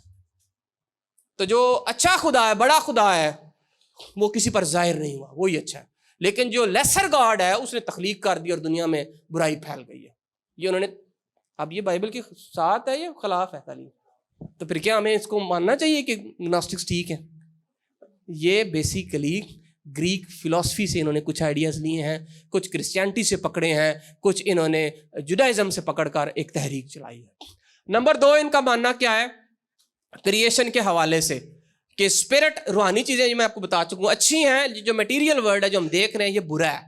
تو جو اچھا خدا ہے، بڑا خدا ہے، وہ کسی پر ظاہر نہیں ہوا، وہی اچھا ہے. لیکن جو لیسر گاڈ ہے اس نے تخلیق کر دی اور دنیا میں برائی پھیل گئی ہے. یہ انہوں نے، اب یہ بائبل کے ساتھ ہے، یہ خلاف ہے تعلیم. تو پھر کیا ہمیں اس کو ماننا چاہیے کہ گنوسٹکس ٹھیک ہے؟ یہ بیسیکلی گریک فلاسفی سے انہوں نے کچھ آئیڈیاز لیے ہیں، کچھ کرسچینٹی سے پکڑے ہیں، کچھ انہوں نے جوڈائزم سے پکڑ کر ایک تحریک چلائی ہے. نمبر 2 ان کا ماننا کیا ہے؟ کریشن کے حوالے سے کہ اسپرٹ، روحانی چیزیں جو میں آپ کو بتا چکا ہوں اچھی ہیں، جو میٹیریل ورلڈ ہے جو ہم دیکھ رہے ہیں یہ برا ہے.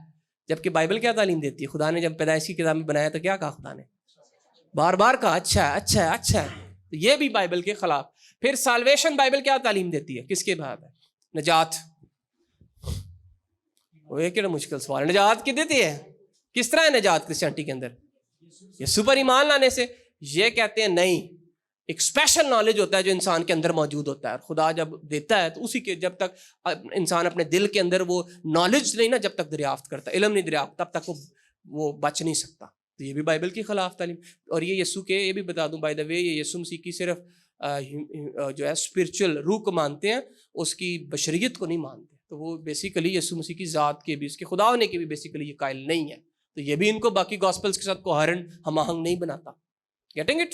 جبکہ بائبل کیا تعلیم دیتی ہے؟ خدا نے جب پیدائش کی کتاب میں بنایا تو کیا کہا خدا نے؟ بار بار کہا اچھا ہے، اچھا ہے، اچھا ہے. یہ بھی بائبل کے خلاف. پھر سالویشن بائبل کیا تعلیم دیتی ہے؟ کس کے بعد ہے؟ نجات. وہ یہ کیا مشکل سوال ہے، نجات کی دیتی ہے؟ کس طرح ہے نجات کرسچینٹی کے اندر؟ یسوع پر ایمان لانے سے. یہ کہتے ہیں نہیں، ایک اسپیشل نالج ہوتا ہے جو انسان کے اندر موجود ہوتا ہے، اور خدا جب دیتا ہے تو اسی کے، جب تک انسان اپنے دل کے اندر وہ نالج نہیں نا جب تک دریافت کرتا، علم نہیں دریافت، تب تک وہ بچ نہیں سکتا. تو یہ بھی بائبل کی خلاف تعلیم. اور یہ یسوع کے، یہ بھی بتا دوں بائی دا وے، یہ یسوع مسیح کی صرف جو ہے اسپرچل روح کو مانتے ہیں، اس کی بشریت کو نہیں مانتے. تو وہ بیسیکلی یسوع مسیح کی ذات کے بھی، اس کے خدا ہونے کے بھی بیسیکلی یہ قائل نہیں ہے. تو یہ بھی ان کو باقی گاسپلس کے ساتھ کوہرنٹ ہم آہنگ نہیں بناتا. Getting it?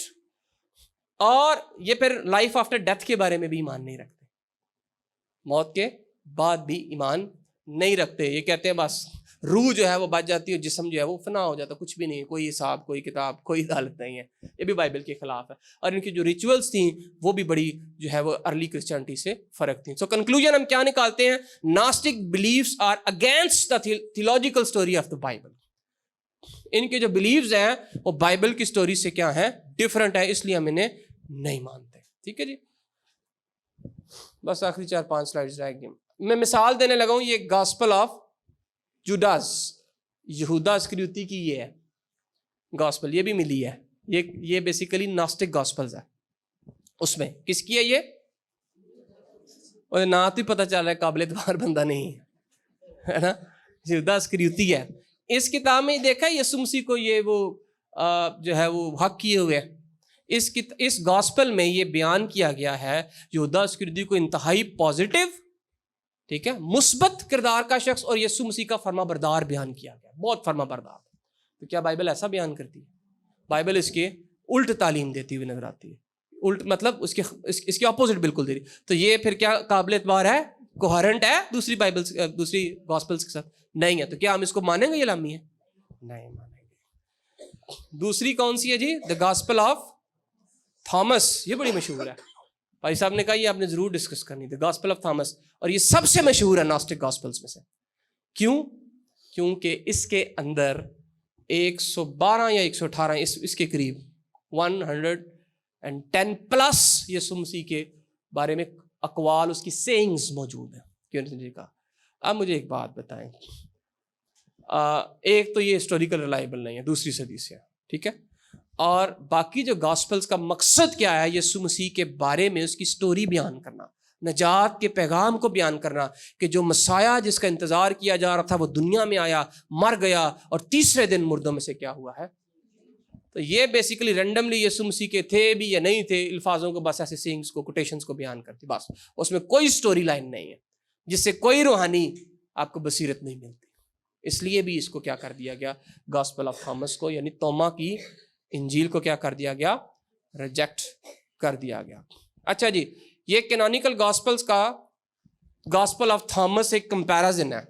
اور یہ پھر لائف آفٹر ڈیتھ کے بارے میں بھی ایمان نہیں رکھتے, موت کے بعد بھی ایمان نہیں رکھتے. یہ کہتے ہیں بس روح جو ہے وہ بچ جاتی ہے, جسم جو ہے وہ فنا ہو جاتا, کچھ بھی نہیں, کوئی حساب, کوئی کتاب, کوئی عدالت نہیں ہے. یہ بھی بائبل کے خلاف ہے. اور ان کی جو ریچولز تھیں وہ بھی بڑی جو ہے وہ ارلی کرسچینٹی سے فرق تھیں. سو کنکلوژن ہم کیا نکالتے ہیں؟ Gnostic beliefs are against the theological story of the Bible. ان کے جو بلیفز ہیں وہ بائبل کی اسٹوری سے کیا ہے؟ ڈفرنٹ ہے, اس لیے ہم انہیں نہیں مانتے. ٹھیک ہے جی, بس آخری 4-5 سلائڈز رہ گئی. میں مثال دینے لگا ہوں, یہ گاسپل آف جوڈاس, یہودا اسکریوتی کی یہ ہے گاسپل, یہ بھی ملی ہے. یہ بیسیکلی ناسٹک گاسپلز ہے. اس میں کس کی ہے یہ؟ اور نہ تو پتہ چل رہا ہے, قابل اعتبار بندہ نہیں ہے نا, یہودا اسکریوتی ہے. اس کتاب میں دیکھا یسوع مسیح کو یہ وہ جو ہے وہ حق کیے ہوئے. اس گاسپل میں یہ بیان کیا گیا ہے یہودا اسکریوتی کو انتہائی پازیٹیو, ٹھیک ہے, مثبت کردار کا شخص, اور یسوع مسیح کا فرما بردار بیان کیا گیا, بہت فرما بردار. تو کیا بائبل ایسا بیان کرتی ہے؟ بائبل اس کے الٹ تعلیم دیتی ہوئی نظر آتی ہے. الٹ مطلب اس کے اپوزٹ بالکل دے رہی. تو یہ پھر کیا قابل اعتبار ہے؟ کوہرنٹ ہے دوسری بائبل, دوسری گاسپلس کے ساتھ؟ نہیں ہے. تو کیا ہم اس کو مانیں گے یہ لامی ہے؟ نہیں مانیں گے. دوسری کون سی ہے جی؟ دا گاسپل آف تھامس. یہ بڑی مشہور ہے, بھائی صاحب نے کہا یہ آپ نے ضرور ڈسکس کرنی, دا گاسپل آف تھامس. اور یہ سب سے مشہور ہے ناسٹک گاسپلس میں سے. کیوں؟ کیونکہ اس کے اندر 112 یا 118 اس کے قریب 110 پلس یسوع مسیح کے بارے میں اقوال, اس کی سینگز موجود ہیں. کیوں جی کہا. اب مجھے ایک بات بتائیں, ایک تو یہ ہسٹوریکل ریلائبل نہیں ہے, دوسری صدی سے, ٹھیک ہے, اور باقی جو گاسپلس کا مقصد کیا ہے؟ یسوع مسیح کے بارے میں اس کی سٹوری بیان کرنا, نجات کے پیغام کو بیان کرنا, کہ جو مسیح جس کا انتظار کیا جا رہا تھا وہ دنیا میں آیا, مر گیا, اور تیسرے دن مردوں میں سے کیا ہوا ہے. تو یہ بیسیکلی رینڈملی یسوع مسیح کے تھے بھی یا نہیں تھے الفاظوں کو بس ایسے سینگز کو, کوٹیشنز کو بیان کرتی, بس اس میں کوئی سٹوری لائن نہیں ہے, جس سے کوئی روحانی آپ کو بصیرت نہیں ملتی. اس لیے بھی اس کو کیا کر دیا گیا؟ گاسپل آف تھامس کو, یعنی توما کی انجیل کو کیا کر دیا گیا؟ ریجیکٹ کر دیا گیا. اچھا جی, یہ کینونیکل گاسپلز کا گاسپل آف تھامس ایک کمپیرزن ہے,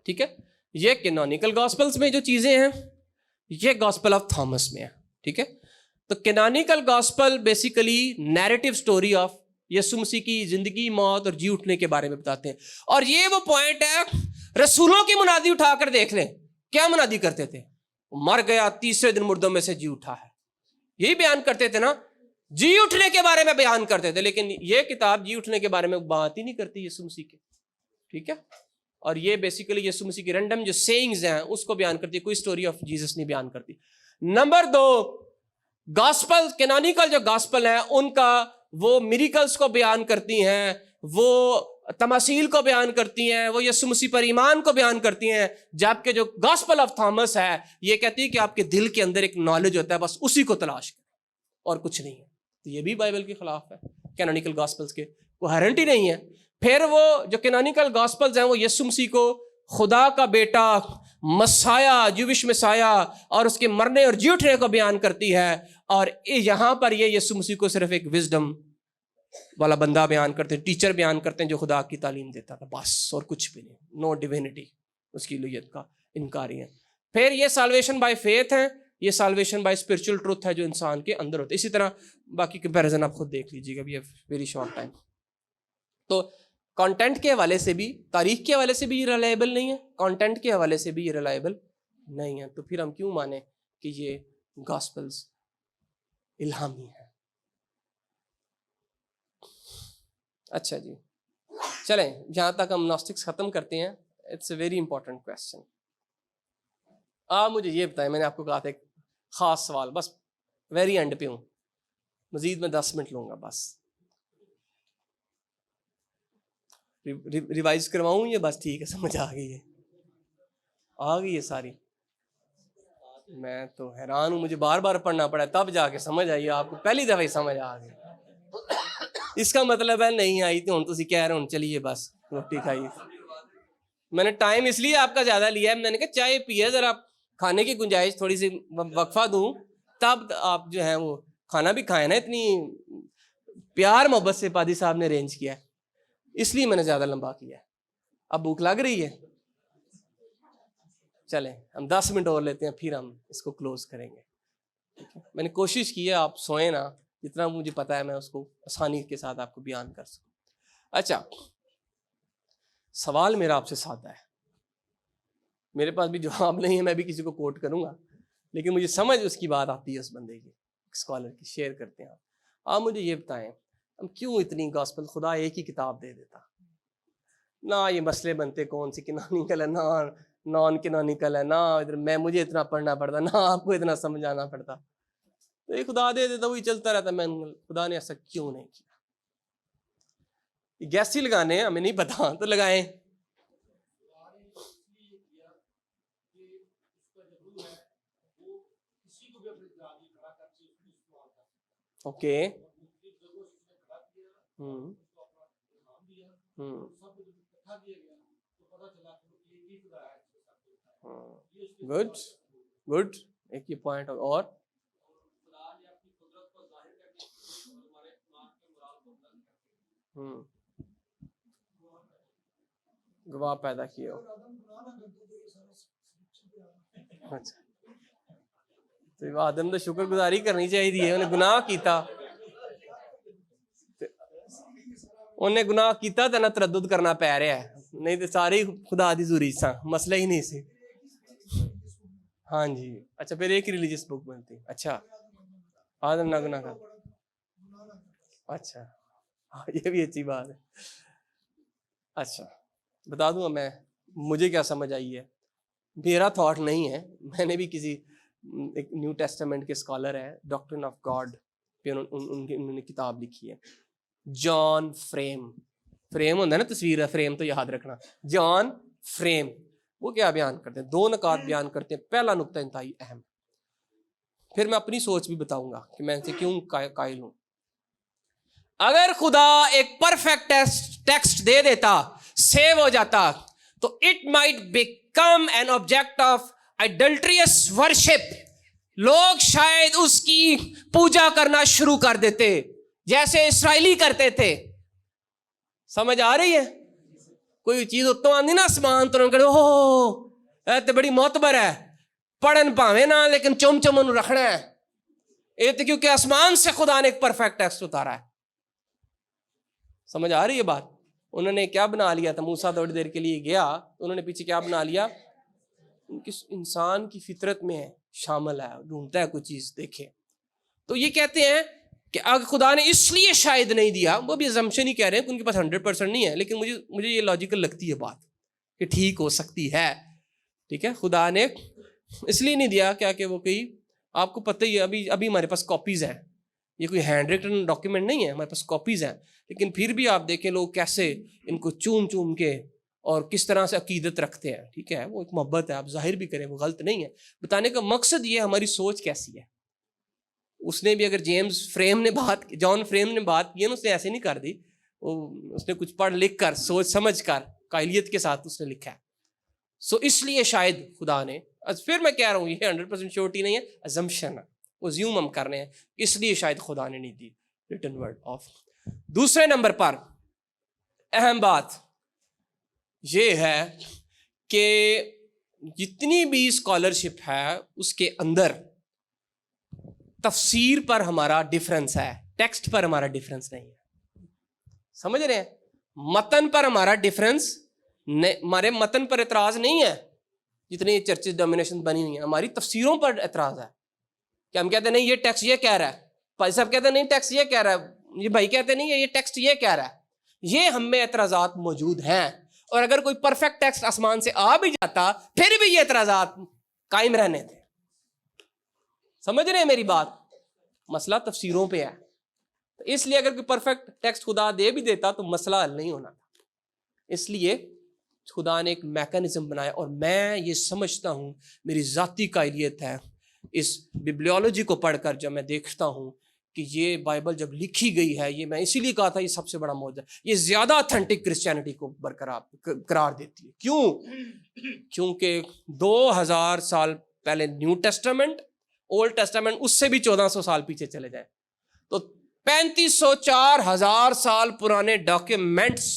ٹھیک ہے. یہ کینونیکل گاسپلز میں جو چیزیں ہیں یہ گاسپل آف تھامس میں ہے, ٹھیک ہے. تو canonical gospel basically narrative story of یسوع مسیح کی زندگی, موت اور جی اٹھنے کے بارے میں بتاتے ہیں. اور یہ وہ پوائنٹ ہے, رسولوں کی منادی اٹھا کر دیکھ لیں, کیا منادی کرتے تھے؟ مر گیا, تیسرے دن مردوں میں سے جی اٹھا ہے, یہی بیان کرتے تھے نا, جی اٹھنے کے بارے میں بیان کرتے تھے. لیکن یہ کتاب جی اٹھنے کے بارے میں بات ہی نہیں کرتی یسوع مسیح کے, ٹھیک ہے. اور یہ بیسیکلی یسوع مسیح کی رینڈم جو سینگز ہیں اس کو بیان کرتی ہے, کوئی سٹوری آف جیسس نہیں بیان کرتی. نمبر 2, گاسپل کینونیکل جو گاسپل ہیں ان کا وہ میریکلز کو بیان کرتی ہیں, وہ تماثیل کو بیان کرتی ہیں, وہ یسوع مسیح پر ایمان کو بیان کرتی ہیں. جبکہ جو گاسپل آف تھامس ہے یہ کہتی ہے کہ آپ کے دل کے اندر ایک نالج ہوتا ہے, بس اسی کو تلاش کریں اور کچھ نہیں ہے. تو یہ بھی بائبل کے خلاف ہے, کینونیکل گاسپلز کے کوہرنٹ ہی نہیں ہے. پھر وہ جو کینونیکل گاسپلز ہیں وہ یسوع مسیح کو خدا کا بیٹا, مسیح, جوش مسیح اور اس کے مرنے اور جی اٹھنے کو بیان کرتی ہے. اور یہاں پر یہ یسوع مسیح کو صرف ایک وزڈم والا بندہ بیان کرتے ہیں, ٹیچر بیان کرتے ہیں جو خدا کی تعلیم دیتا تھا, بس, اور کچھ بھی نہیں. نو ڈیوینٹی, اس کی الوہیت کا انکاری ہے. پھر یہ سالویشن بائی فیتھ ہے, یہ سالویشن بائی اسپرچل ٹروتھ ہے جو انسان کے اندر ہوتا ہے. اسی طرح باقی کمپیریزن آپ خود دیکھ لیجیے گا, ابھی ویری شارٹ ٹائم. تو کانٹینٹ کے حوالے سے بھی, تاریخ کے حوالے سے بھی یہ ریلائبل نہیں ہے, کانٹینٹ کے حوالے سے بھی یہ ریلائبل نہیں ہے. تو پھر ہم کیوں مانیں کہ یہ گاسپلز الہامی ہے؟ اچھا جی, چلیں جہاں تک ہم ناسٹکس ختم کرتے ہیں. It's a very important question. آپ مجھے یہ بتائیں, میں نے آپ کو کہا تھا ایک خاص سوال, بس ویری اینڈ پہ ہوں, مزید میں 10 منٹ لوں گا بس. ریوائز کرواؤں یا بس ٹھیک ہے سمجھ آ گئی ہے؟ آ گئی ہے ساری؟ میں تو حیران ہوں, مجھے بار بار پڑھنا پڑا تب جا کے سمجھ آئی. آپ کو پہلی دفعہ ہی سمجھ آ گئی, اس کا مطلب ہے نہیں آئی تو ہوں تسی کہہ رہے ہوں چلیے بس روٹی کھائیے. میں نے ٹائم اس لیے آپ کا زیادہ لیا ہے, میں نے کہا چائے پیے ذرا کھانے کی گنجائش تھوڑی سی وقفہ دوں تب آپ جو ہے وہ کھانا بھی کھائیں نا. اتنی پیار محبت سے پادری صاحب نے ارینج کیا ہے, اس لیے میں نے زیادہ لمبا کیا ہے. اب بھوک لگ رہی ہے, چلیں ہم 10 منٹ اور لیتے ہیں, پھر ہم اس کو کلوز کریں گے. میں نے کوشش کی ہے آپ سوئیں نا, جتنا مجھے پتا ہے میں اس کو آسانی کے ساتھ آپ کو بیان کر سکوں. اچھا, سوال میرا آپ سے سادہ ہے, میرے پاس بھی جواب نہیں ہے, میں بھی کسی کو کوٹ کروں گا, لیکن مجھے سمجھ اس کی بات آتی ہے, اس بندے کی, اسکالر کی. شیئر کرتے ہیں آپ مجھے یہ بتائیں, ہم کیوں اتنی گاسپل, خدا ایک ہی کتاب دے دیتا, نہ یہ مسئلے بنتے کون سی کینونیکل ہے, نہ نان کینونیکل ہے, نہ ادھر میں مجھے اتنا پڑھنا پڑتا, نہ آپ کو اتنا سمجھانا پڑتا. تو یہ خدا دے دیتا, وہی چلتا رہتا. میں خدا نے ایسا کیوں نہیں کیا؟ گیس ہی لگانے, ہمیں نہیں پتا تو لگائیں. Okay, good good. ایک یہ پوائنٹ اور گواہ پیدا کیے ہو. اچھا, تو آدم تو شکر گزاری کرنی چاہیے, انہیں گناہ کیتا, انہیں گناہ کیتا تو نہ تردد کرنا پی رہا ہے, نہیں تو سارے خدا دی ضروری سا, مسئلہ ہی نہیں سی. ہاں جی, اچھا پھر ایک ریلیجیس بک بنتی. اچھا, آدم نہ گناہ کر, اچھا یہ بھی اچھی بات ہے. اچھا بتا دوں میں مجھے کیا سمجھ آئی ہے, میرا تھاٹ نہیں ہے, میں نے بھی کسی ایک نیو ٹیسٹامنٹ کے اسکالر ہے, ڈاکٹرن آف گاڈ پہ انہوں نے کتاب لکھی ہے, جان فریم. فریم ہوتا ہے نا تصویر, ہے فریم تو یاد رکھنا, جان فریم. وہ کیا بیان کرتے ہیں, 2 نکات بیان کرتے ہیں. پہلا نقطہ انتہائی اہم, پھر میں اپنی سوچ بھی بتاؤں گا کہ میں ان سے کیوں قائل ہوں. اگر خدا ایک پرفیکٹ ٹیکسٹ دے دیتا, سیو ہو جاتا, تو it might become an object of idolatrous worship. لوگ شاید اس کی پوجا کرنا شروع کر دیتے جیسے اسرائیلی کرتے تھے. سمجھ آ رہی ہے؟ کوئی چیز اتوں آندی نا آسمان تو اے تے بڑی معتبر ہے, پڑھن پاویں نہ لیکن چم چم انہوں رکھنا ہے. یہ تو کیونکہ آسمان سے خدا نے ایک پرفیکٹ ٹیکسٹ اتارا ہے. سمجھ آ رہی ہے بات؟ انہوں نے کیا بنا لیا تھا, موسیٰ تھوڑی دیر کے لیے گیا, انہوں نے پیچھے کیا بنا لیا, انسان کی فطرت میں شامل ہے, ڈھونڈتا ہے کوئی چیز دیکھے. تو یہ کہتے ہیں کہ اگر خدا نے اس لیے شاید نہیں دیا, وہ بھی assumption ہی کہہ رہے ہیں کہ ان کے پاس 100% نہیں ہے, لیکن مجھے یہ لاجیکل لگتی ہے بات کہ ٹھیک ہو سکتی ہے. ٹھیک ہے, خدا نے اس لیے نہیں دیا کیا کہ وہ کہیں, آپ کو پتہ ہی ہے ابھی ہمارے پاس کاپیز ہیں, یہ کوئی ہینڈ ریٹن ڈاکیومنٹ نہیں ہے, ہمارے پاس کاپیز ہیں, لیکن پھر بھی آپ دیکھیں لوگ کیسے ان کو چوم کے اور کس طرح سے عقیدت رکھتے ہیں. ٹھیک ہے, وہ ایک محبت ہے, آپ ظاہر بھی کریں, وہ غلط نہیں ہے. بتانے کا مقصد یہ ہماری سوچ کیسی ہے. اس نے بھی اگر جان فریم نے بات کی ہے, اس نے ایسے نہیں کر دی, اس نے کچھ پڑھ لکھ کر سوچ سمجھ کر قائلیت کے ساتھ اس نے لکھا ہے. سو اس لیے شاید خدا نے, پھر میں کہہ رہا ہوں یہ 100% شیورٹی نہیں ہے, assumption ہے, وہ زیوم ہم کر رہے ہیں, اس لیے شاید خدا نے نہیں دی ریٹن ورڈ آف. دوسرے نمبر پر اہم بات یہ ہے کہ جتنی بھی اسکالرشپ ہے اس کے اندر تفسیر پر ہمارا ڈیفرنس ہے, ٹیکسٹ پر ہمارا ڈیفرنس نہیں ہے. سمجھ رہے ہیں؟ متن پر ہمارا ڈیفرنس, ہمارے متن پر اعتراض نہیں ہے. جتنی چرچز ڈومینیشن بنی ہوئی ہیں, ہماری تفسیروں پر اعتراض ہے کہ ہم کہتے ہیں نہیں یہ ٹیکسٹ یہ کہہ رہا ہے, بھائی صاحب کہتے ہیں نہیں ٹیکسٹ یہ کہہ رہا ہے, یہ بھائی کہتے نہیں یہ ٹیکسٹ یہ کہہ رہا ہے. یہ ہم میں اعتراضات موجود ہیں, اور اگر کوئی پرفیکٹ ٹیکسٹ آسمان سے آ بھی جاتا پھر بھی یہ اعتراضات قائم رہنے تھے. سمجھ رہے ہیں میری بات؟ مسئلہ تفسیروں پہ ہے. تو اس لیے اگر کوئی پرفیکٹ ٹیکسٹ خدا دے بھی دیتا تو مسئلہ حل نہیں ہونا تھا. اس لیے خدا نے ایک میکانزم بنایا, اور میں یہ سمجھتا ہوں, میری ذاتی قائلیت ہے, اس ببلیولوجی کو پڑھ کر جب میں دیکھتا ہوں کہ یہ بائبل جب لکھی گئی ہے, یہ میں اسی لیے کہا تھا یہ سب سے بڑا معجزہ, یہ زیادہ اتھینٹک کرسچینٹی کو برقرار قرار دیتی ہے. کیوں؟ کیونکہ 2000 سال پہلے نیو ٹیسٹامنٹ، اولڈ ٹیسٹامنٹ، اس سے بھی 1400 سال پیچھے چلے جائیں تو 3500 4000 سال پرانے ڈاکیومنٹس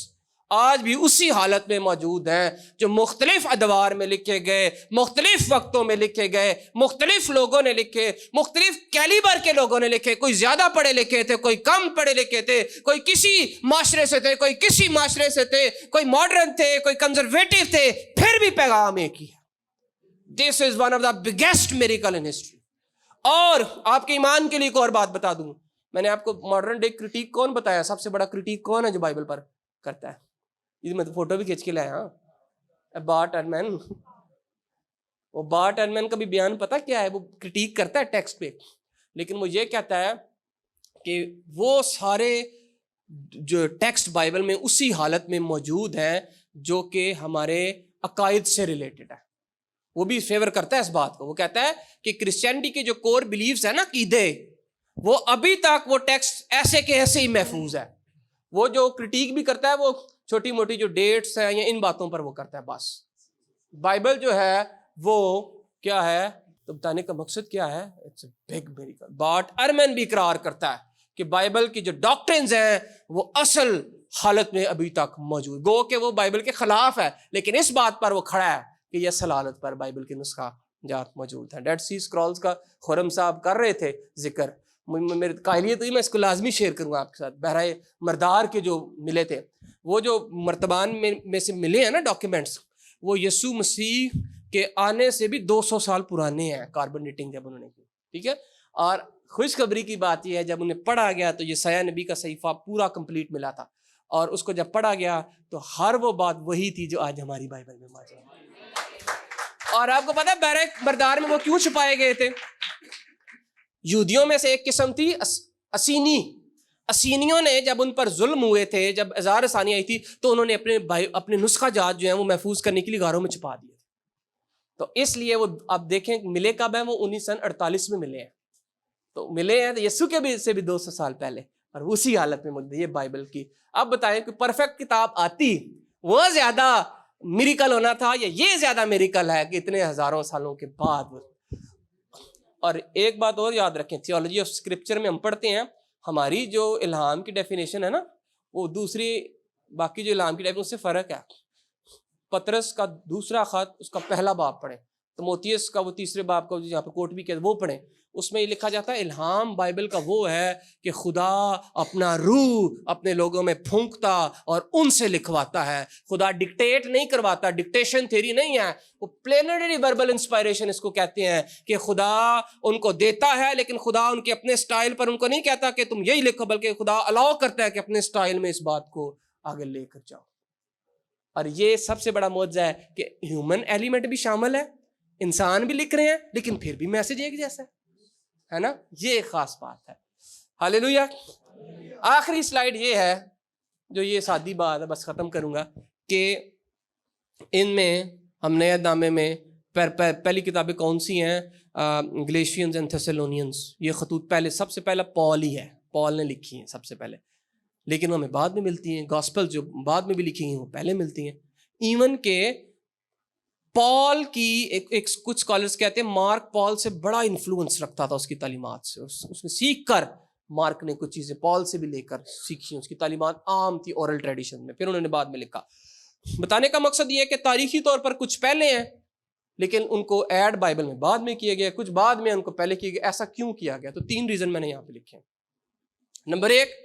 آج بھی اسی حالت میں موجود ہیں جو مختلف ادوار میں لکھے گئے، مختلف وقتوں میں لکھے گئے، مختلف لوگوں نے لکھے، مختلف کیلیبر کے لوگوں نے لکھے، کوئی زیادہ پڑھے لکھے تھے، کوئی کم پڑھے لکھے تھے، کوئی کسی معاشرے سے تھے، کوئی کسی معاشرے سے تھے، کوئی ماڈرن تھے، کوئی کنزرویٹو تھے، پھر بھی پیغام ایک ہی ہے. This is one of the biggest miracle in history. اور آپ کے ایمان کے لیے ایک اور بات بتا دوں، میں نے آپ کو ماڈرن ڈے کرٹیک کون بتایا، سب سے بڑا کرٹیک کون ہے جو بائبل پر کرتا ہے؟ یہ میں تو فوٹو بھی کھینچ کے لایا. ہاں، بارٹ ارمین. وہ بارٹ ارمین کا بھی بیان پتا کیا ہے؟ وہ کرٹیک کرتا ہے ٹیکسٹ پہ، لیکن وہ یہ کہتا ہے کہ وہ سارے جو ٹیکسٹ بائبل میں اسی حالت میں موجود ہیں جو کہ ہمارے عقائد سے ریلیٹڈ ہے. وہ بھی فیور کرتا ہے اس بات کو. وہ کہتا ہے کہ کرسچینٹی کے جو کور بلیفز ہیں نا، عقیدے، وہ ابھی تک وہ ٹیکسٹ ایسے کے ایسے ہی محفوظ ہے. وہ جو کرٹیک بھی کرتا ہے وہ چھوٹی موٹی جو ڈیٹس ہیں یا ان باتوں پر وہ کرتا ہے. بس بائبل جو ہے وہ کیا ہے تو بتانے کا مقصد کیا ہے؟ It's a big miracle. Bart Ehrman بھی اقرار کرتا ہے کہ بائبل کی جو ڈاکٹرنز ہیں وہ اصل حالت میں ابھی تک موجود، گو کہ وہ بائبل کے خلاف ہے لیکن اس بات پر وہ کھڑا ہے کہ یہ اصل حالت پر بائبل کے نسخہ جات موجود ہیں. ڈیڈ سی اسکرولز کا خرم صاحب کر رہے تھے ذکر، میرے قائلیت ہوئی، میں اس کو لازمی شیئر کروں گا آپ کے ساتھ. بہرائے مردار کے جو ملے تھے، وہ جو مرتبان میں سے ملے ہیں نا ڈاکیومنٹس، وہ یسوع مسیح کے آنے سے بھی 200 سال پرانے ہیں، کاربن ڈیٹنگ جب انہوں نے کی. ٹھیک ہے. اور خوشخبری کی بات یہ ہے جب انہیں پڑھا گیا تو یسایہ نبی کا صحیفہ پورا کمپلیٹ ملا تھا، اور اس کو جب پڑھا گیا تو ہر وہ بات وہی تھی جو آج ہماری بائبل میں موجود ہے. اور آپ کو پتا ہے بہرائے مردار میں وہ کیوں چھپائے گئے تھے؟ یہودیوں میں سے ایک قسم تھی اسینی. اسینیوں نے جب ان پر ظلم ہوئے تھے، جب ازار ثانی آئی تھی، تو انہوں نے اپنے نسخہ جات جو ہیں وہ محفوظ کرنے کے لیے غاروں میں چھپا دیے. تو اس لیے وہ آپ دیکھیں ملے کب ہیں، وہ 1948 میں ملے ہیں. تو ملے ہیں تو یسوع کے بھی سے بھی 200 سال پہلے، اور اسی حالت میں موجود ہے یہ بائبل کی. اب بتائیں کہ پرفیکٹ کتاب آتی وہ زیادہ میریکل ہونا تھا یا یہ زیادہ میریکل ہے کہ اتنے ہزاروں سالوں کے بعد. اور ایک بات اور یاد رکھیں، تھیولوجی آف اسکرپچر میں ہم پڑھتے ہیں ہماری جو الہام کی ڈیفینیشن ہے نا، وہ دوسری باقی جو الہام کی ڈیفینیشن اس سے فرق ہے. پطرس کا دوسرا خط اس کا پہلا باب پڑھیں، تimotheus کا وہ تیسرے باب کا جہاں پہ کوٹ بھی کیا وہ پڑھیں. اس میں یہ لکھا جاتا ہے الہام بائبل کا وہ ہے کہ خدا اپنا روح اپنے لوگوں میں پھونکتا اور ان سے لکھواتا ہے. خدا ڈکٹیٹ نہیں کرواتا، ڈکٹیشن تھیری نہیں ہے، وہ پلینری وربل انسپائریشن اس کو کہتے ہیں کہ خدا ان کو دیتا ہے لیکن خدا ان کے اپنے سٹائل پر ان کو نہیں کہتا کہ تم یہی لکھو، بلکہ خدا الاؤ کرتا ہے کہ اپنے سٹائل میں اس بات کو آگے لے کر جاؤ. اور یہ سب سے بڑا معجزہ ہے کہ ہیومن ایلیمنٹ بھی شامل ہے، انسان بھی لکھ رہے ہیں لیکن پھر بھی میسج ایک جیسا ہے نا. یہ ایک خاص بات ہے. ہاللیلویا. آخری سلائیڈ یہ ہے جو یہ سادی بات ہے، بس ختم کروں گا، کہ ان میں ہم نئے نامے میں پہلی کتابیں کون سی ہیں؟ گلیشینز اینڈ تھیسالونینز. یہ خطوط پہلے سب سے پہلا پال ہی ہے، پال نے لکھی ہیں سب سے پہلے، لیکن ہمیں بعد میں ملتی ہیں. گاسپل جو بعد میں بھی لکھی ہیں وہ پہلے ملتی ہیں. ایون کہ پال کی ایک کچھ اسکالرس کہتے ہیں مارک پال سے بڑا انفلوئنس رکھتا تھا اس کی تعلیمات سے. اس نے سیکھ کر مارک نے کچھ چیزیں پال سے بھی لے کر سیکھی. اس کی تعلیمات عام تھی اورل ٹریڈیشن میں، پھر انہوں نے بعد میں لکھا. بتانے کا مقصد یہ ہے کہ تاریخی طور پر کچھ پہلے ہیں لیکن ان کو ایڈ بائبل میں بعد میں کیے گئے، کچھ بعد میں ان کو پہلے کیے گئے. ایسا کیوں کیا گیا؟ تو 3 ریزن میں نے یہاں پہ لکھے ہیں. نمبر 1،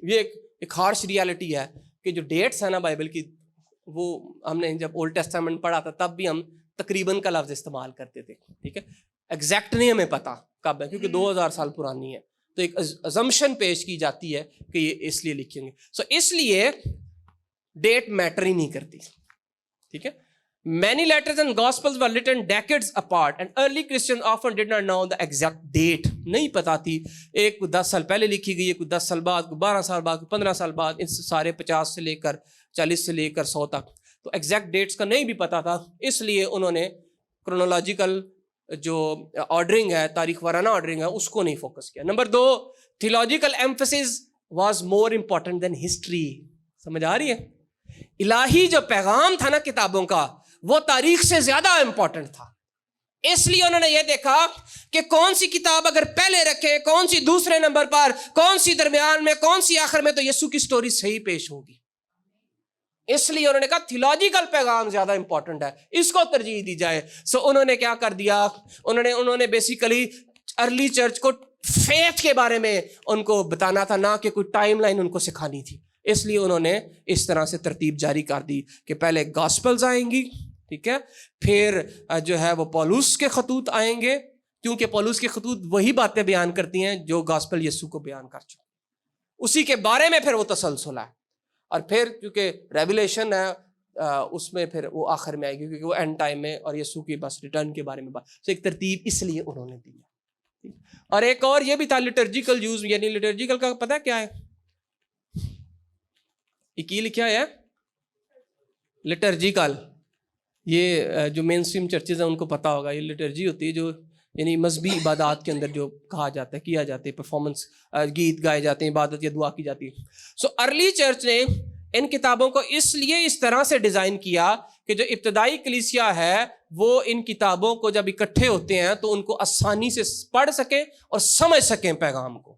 یہ ایک ہارش ریالٹی ہے کہ جو ڈیٹس ہیں نا بائبل کی، وہ ہم نے جب اولڈ ٹیسٹامنٹ پڑھا تھا تب بھی ہم تقریباً کا لفظ استعمال کرتے تھے. ٹھیک ہے، ایگزیکٹ نہیں ہمیں پتا کب ہے کیونکہ 2000 سال پرانی ہے، تو ایک ازمپشن پیش کی جاتی ہے کہ یہ اس لیے لکھیں گے. سو اس لیے ڈیٹ میٹر ہی نہیں کرتی. ٹھیک ہے. Many letters and gospels were written decades apart and early Christians often did not know the exact date. نہیں پتا تھی ایک 10 سال پہلے لکھی گئی ہے، کوئی 10 سال بعد، کوئی 12 سال بعد، کوئی 15 سال بعد، ان سارے 50 سے لے کر 40 سے لے کر 100 تک. تو ایگزیکٹ ڈیٹس کا نہیں بھی پتا تھا، اس لیے انہوں نے کرونالوجیکل جو آرڈرنگ ہے، تاریخ وارانہ آرڈرنگ ہے، اس کو نہیں فوکس کیا. Number 2، theological emphasis was more important than history. سمجھ آ رہی ہے؟ الہی جو پیغام تھا نا کتابوں کا، وہ تاریخ سے زیادہ امپورٹنٹ تھا. اس لیے انہوں نے یہ دیکھا کہ کون سی کتاب اگر پہلے رکھے, کون سی دوسرے نمبر پر, کون سی درمیان میں, کون سی آخر میں, تو یسوع کی سٹوری صحیح پیش ہوگی. اس لیے انہوں نے کہا تھیولوجیکل پیغام زیادہ امپورٹنٹ ہے, اس کو ترجیح دی جائے. سو انہوں نے کیا کر دیا, انہوں نے بیسیکلی ارلی چرچ کو فیتھ کے بارے میں ان کو بتانا تھا, نہ کہ کوئی ٹائم لائن ان کو سکھانی تھی. اس لیے انہوں نے اس طرح سے ترتیب جاری کر دی کہ پہلے گاسپلز آئیں گی, ٹھیک ہے, پھر جو ہے وہ پولس کے خطوط آئیں گے, کیونکہ پولس کے خطوط وہی باتیں بیان کرتی ہیں جو گاسپل یسوع کو بیان کر چکے, اسی کے بارے میں پھر وہ تسلسل ہے. اور پھر کیونکہ ریویلیشن ہے اس میں پھر وہ آخر میں آئے گی, کیونکہ وہ اینڈ ٹائم میں اور یسوع کی بس ریٹرن کے بارے میں بات. تو ایک ترتیب اس لیے انہوں نے دی. اور ایک اور یہ بھی تھا لٹرجیکل یوز, یعنی لٹرجیکل کا پتہ کیا ہے, یہ لکھا ہے لٹرجیکل. یہ جو مین اسٹریم چرچز ہیں ان کو پتہ ہوگا, یہ لٹرجی ہوتی ہے جو یعنی مذہبی عبادات کے اندر جو کہا جاتا ہے, کیا جاتا ہے, پرفارمنس, گیت گائے جاتے ہیں, عبادت یا دعا کی جاتی ہے. سو ارلی چرچ نے ان کتابوں کو اس لیے اس طرح سے ڈیزائن کیا کہ جو ابتدائی کلیسیا ہے وہ ان کتابوں کو جب اکٹھے ہوتے ہیں تو ان کو آسانی سے پڑھ سکیں اور سمجھ سکیں پیغام کو.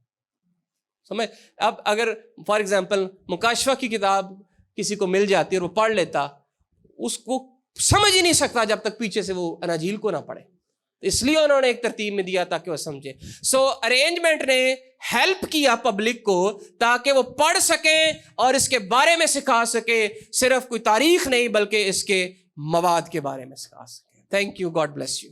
اب اگر فار ایگزامپل مکاشفہ کی کتاب کسی کو مل جاتی ہے اور وہ پڑھ لیتا, اس کو سمجھ ہی نہیں سکتا جب تک پیچھے سے وہ اناجیل کو نہ پڑھے. اس لیے انہوں نے ایک ترتیب میں دیا تاکہ وہ سمجھے. سو ارینجمنٹ نے ہیلپ کیا پبلک کو تاکہ وہ پڑھ سکیں اور اس کے بارے میں سکھا سکے, صرف کوئی تاریخ نہیں بلکہ اس کے مواد کے بارے میں سکھا سکے. Thank you, God bless you.